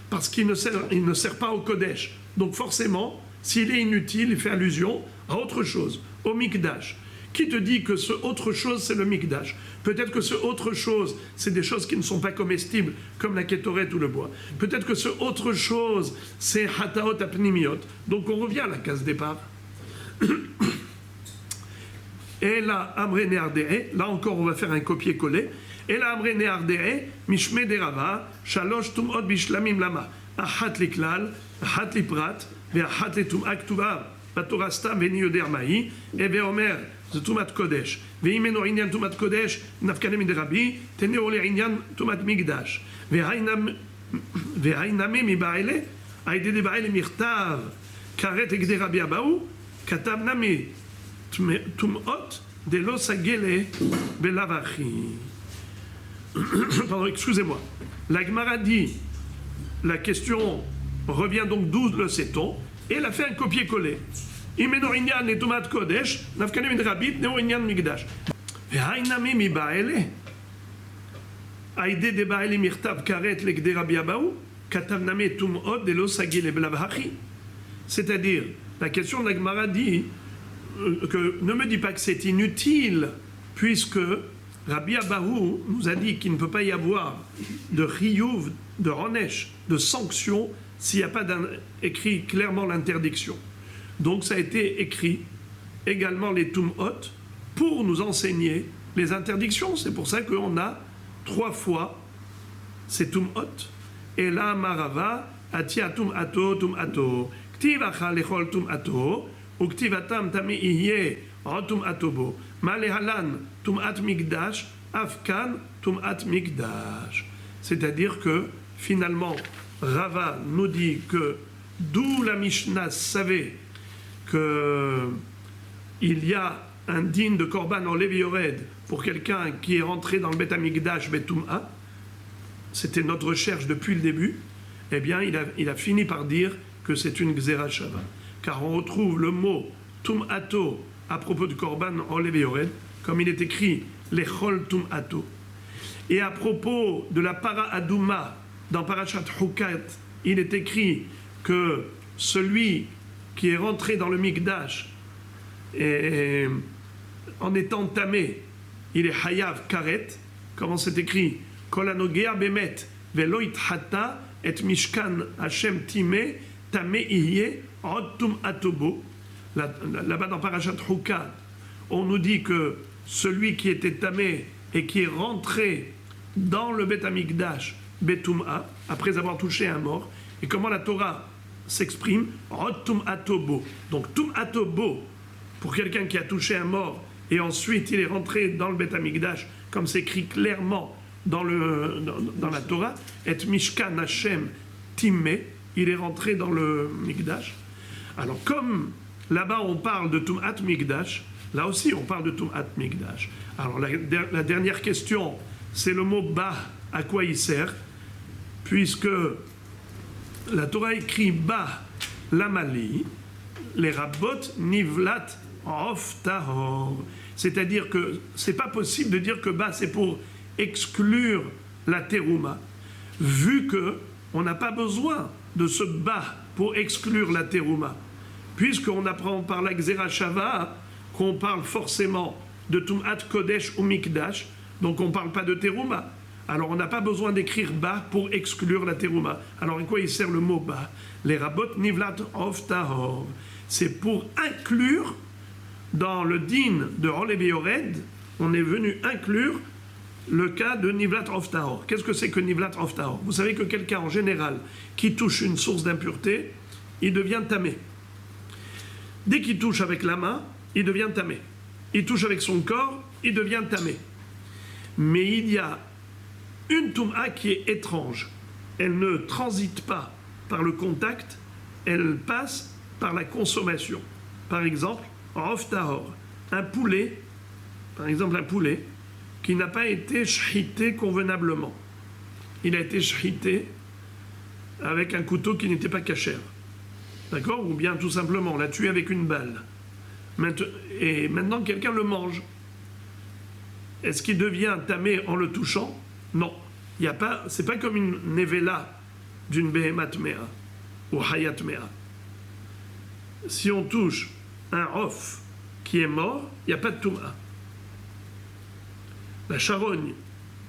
parce qu'il ne sert pas au kodesh. Donc forcément, s'il est inutile, il fait allusion à autre chose, au mikdash. Qui te dit que ce autre chose, c'est le mikdash? Peut-être que ce autre chose, c'est des choses qui ne sont pas comestibles, comme la kétoret ou le bois. Peut-être que ce autre chose, c'est hataot apnimiot. Donc on revient à la case départ. Et là, amre neardere, là encore on va faire un copier-coller. Et là, amre neardere, mishme derava, shalosh tumot bishlamim lama, achat liklal, achat liprat, ve'achat litum'a ktuvav, batorah stam veni yoder mahi, et ve'omer, זה תומת קודש, ואם אינו עניין תומת קודש, נפקא מידי רבי, תנאו לעניין תומת מקדש. והאינמי מבעלה, הידי דבעלה מכתב, כרת הגדי רבי אבאו, כתב נמי טומאות דלא סגלה בלאו הכי. Pardon, excusez-moi. La Gemara dit, la question revient donc d'où le sait-on, et elle a fait un copier-coller. אם אינו עניין לטומאת קודש, נפקא נמי דרבית, נאו עניין מקדש. והאינמי מבעלה, הידי דבעלי מכתב כרת לכדי רבי אבאו, כתב נמי טומאות דלא סגי לבלב הכי. C'est-à-dire, la question de la Gemara dit que ne me dis pas que c'est inutile, puisque Rabbi Abahu nous a dit qu'il ne peut pas y avoir de chiyuv, de ronesh, de sanction, s'il n'y a pas écrit clairement l'interdiction. Donc ça a été écrit également les tum'ot pour nous enseigner les interdictions. C'est pour ça qu'on a 3 fois ces tum'ot. Et là, Marava, Atia tum'ato, tum'ato, ktivacha lechol tum'ato, ou ktivatam tami ihye, tum'ato bo, malehalan tum'at mikdash, afkan tum'at mikdash. C'est-à-dire que finalement, Rava nous dit que d'où la Mishnah savait qu'il y a un digne de Korban en Lévi Yored pour quelqu'un qui est rentré dans le Bet Amikdash Betum'a, c'était notre recherche depuis le début, eh bien il a fini par dire que c'est une Gzera Shava. Car on retrouve le mot Tum'ato à propos du Korban en Lévi Yored, comme il est écrit Lechol Tum'ato. Et à propos de la Para Adouma, dans Parashat Hukat, il est écrit que celui qui est rentré dans le Mikdash en étant tamé, il est Hayav Karet, comment c'est écrit, Kol hanogea bemet velo ithata et mishkan Hashem timé tamé ihye od tum'ato bo. Là-bas dans Parashat Hukat, on nous dit que celui qui était tamé et qui est rentré dans le Bet Amikdash Betum'a, après avoir touché un mort, et comment la Torah s'exprime, Rod Tum'ato bo. Donc Tum'ato bo, pour quelqu'un qui a touché un mort, et ensuite il est rentré dans le Bet Amikdash, comme c'est écrit clairement dans la Torah, et Mishkan Hashem Timmé, il est rentré dans le Mikdash. Alors comme là-bas on parle de Tum'at Mikdash, là aussi on parle de Tum'at Mikdash. Alors la dernière question, c'est le mot Ba, à quoi il sert, puisque la Torah écrit Ba Lamali, les Rabot Nivlat Of Tahor. C'est-à-dire que c'est pas possible de dire que Ba c'est pour exclure la Terouma, vu que on n'a pas besoin de ce Ba pour exclure la Terouma, puisqu'on apprend par la Gzera Shava qu'on parle forcément de Tum'at Kodesh ou Mikdash, donc on ne parle pas de Terouma. Alors on n'a pas besoin d'écrire Ba pour exclure la Terouma. Alors à quoi il sert le mot Ba? Les Rabot Nivlat Of Tahor. C'est pour inclure dans le din de Rolevi Yored, on est venu inclure le cas de Nivlat Of Tahor. Qu'est-ce que c'est que Nivlat Of Tahor? Vous savez que quelqu'un en général qui touche une source d'impureté, il devient tamé. Dès qu'il touche avec la main, il devient tamé. Il touche avec son corps, il devient tamé. Mais il y a une Toum'a qui est étrange. Elle ne transite pas par le contact, elle passe par la consommation. Par exemple, Rof Tahor, un poulet, par exemple un poulet, qui n'a pas été shrité convenablement. Il a été shrité avec un couteau qui n'était pas cachère. D'accord? Ou bien tout simplement, on l'a tué avec une balle. Et maintenant, quelqu'un le mange. Est-ce qu'il devient tamé en le touchant? Non. C'est pas comme une nevela d'une behemat mea ou hayat mea. Si on touche un rof qui est mort, il n'y a pas de touma. La charogne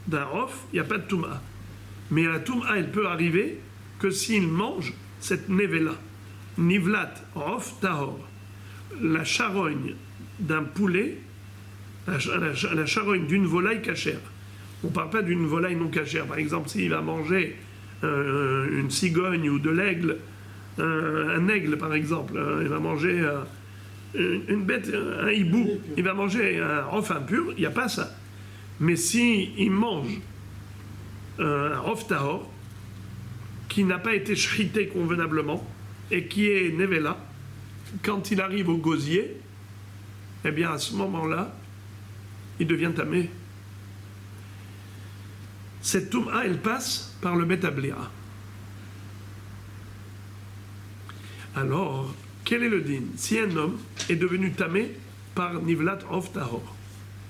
d'un rof, il n'y a pas de touma. Mais la touma, elle peut arriver que s'il mange cette nevela. Nivlat, rof, tahor. La charogne d'un poulet, la charogne d'une volaille cachère. On ne parle pas d'une volaille non cachère. Par exemple, s'il va manger une cigogne ou de l'aigle, un aigle par exemple, il va manger une bête, un hibou, il va manger un rof impur, il n'y a pas ça. Mais s'il mange un rof tahor, qui n'a pas été shrité convenablement, et qui est nevela, quand il arrive au gosier, eh bien à ce moment-là, il devient tamé. Cette toum'a, elle passe par le Bet Ablira. Alors, quel est le din? Si un homme est devenu tamé par Nivlat of Tahor,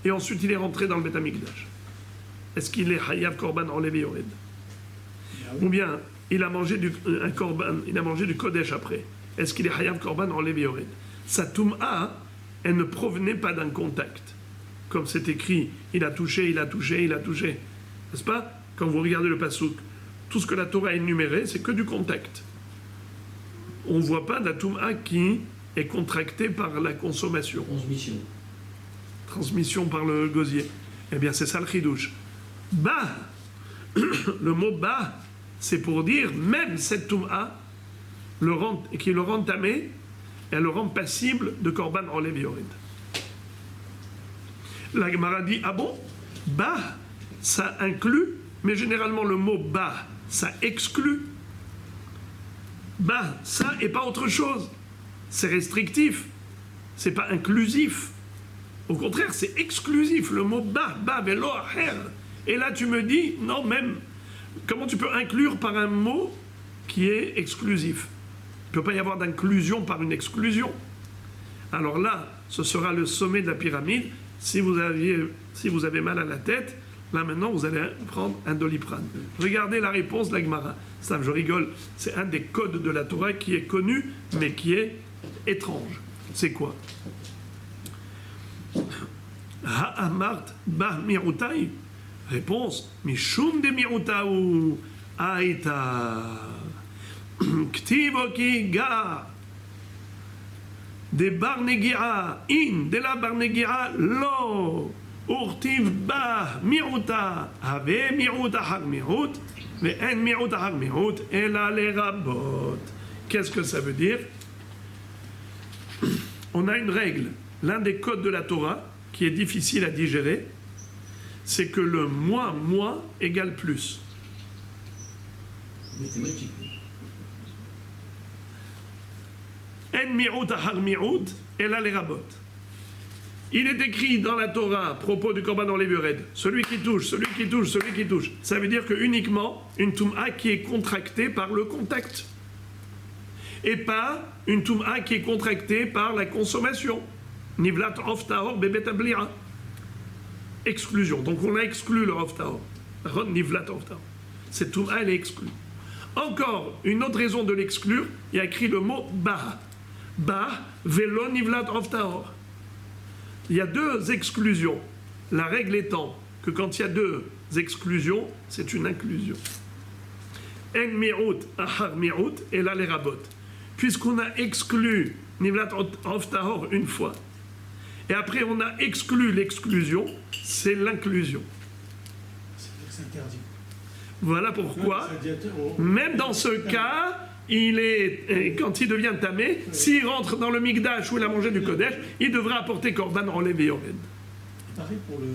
et ensuite il est rentré dans le Beth Amikdash, est-ce qu'il est Hayav Korban enlevé Yored? Ou bien il a mangé un Korban, il a mangé du Kodesh après, est-ce qu'il est Hayav Korban enlevé Yored? Sa Toum'a, elle ne provenait pas d'un contact. Comme c'est écrit, il a touché, il a touché, il a touché. N'est-ce pas? Quand vous regardez le Passouk, tout ce que la Torah a énuméré, c'est que du contact. On ne voit pas de la Toum'a qui est contractée par la consommation. Transmission par le gosier. Eh bien, c'est ça le chidouche. Bah, le mot bah, c'est pour dire même cette Toum'a, qui le rend tamé, elle le rend passible de Korban Olev Yored. La Gemara dit, ah bon? Bah, ça inclut, mais généralement le mot bah, ça exclut. Bah, ça et pas autre chose. C'est restrictif. C'est pas inclusif. Au contraire, c'est exclusif. Le mot bah, velo acher. Et là, tu me dis, non, même, comment tu peux inclure par un mot qui est exclusif? Il ne peut pas y avoir d'inclusion par une exclusion. Alors là, ce sera le sommet de la pyramide. Si vous avez mal à la tête, là maintenant, vous allez prendre un Doliprane. Regardez la réponse de la Gemara. Ça, je rigole, c'est un des codes de la Torah qui est connu, mais qui est étrange. C'est quoi? Ha'amart bah mirutai. Réponse, mishum de mirutaou aïta. Ktivo ki ga. De barnegia in, de la barnegia lo. Urtiv bah miruta. Ave miruta har mirut. Mais en mirut har mirut. Ela les rabot. Qu'est-ce que ça veut dire? On a une règle. L'un des codes de la Torah qui est difficile à digérer, c'est que le moins égale plus. Mathématique. En mirut har mirut, ela les rabot. Il est écrit dans la Torah à propos du Korban Olev Yored, celui qui touche, celui qui touche, celui qui touche. Ça veut dire que uniquement une Toum'a qui est contractée par le contact. Et pas une Toum'a qui est contractée par la consommation. Nivlat of Tahor bebet ablira. Exclusion. Donc on a exclu le of Tahor. Nivlat of Tahor. Cette Toum'a, elle est exclue. Encore une autre raison de l'exclure, il y a écrit le mot bah. Bah, velo nivlat of Tahor. Il y a deux exclusions. La règle étant que quand il y a deux exclusions, c'est une inclusion. En mirut, ahar mirut, et là les rabot. Puisqu'on a exclu Nivlat of Tahor une fois, et après on a exclu l'exclusion, c'est l'inclusion. C'est interdit. Voilà pourquoi, même dans ce cas, quand il devient tamé, s'il rentre dans le Mikdash où il a mangé du Kodesh, il devra apporter Korban Olev Yored. Pareil pour le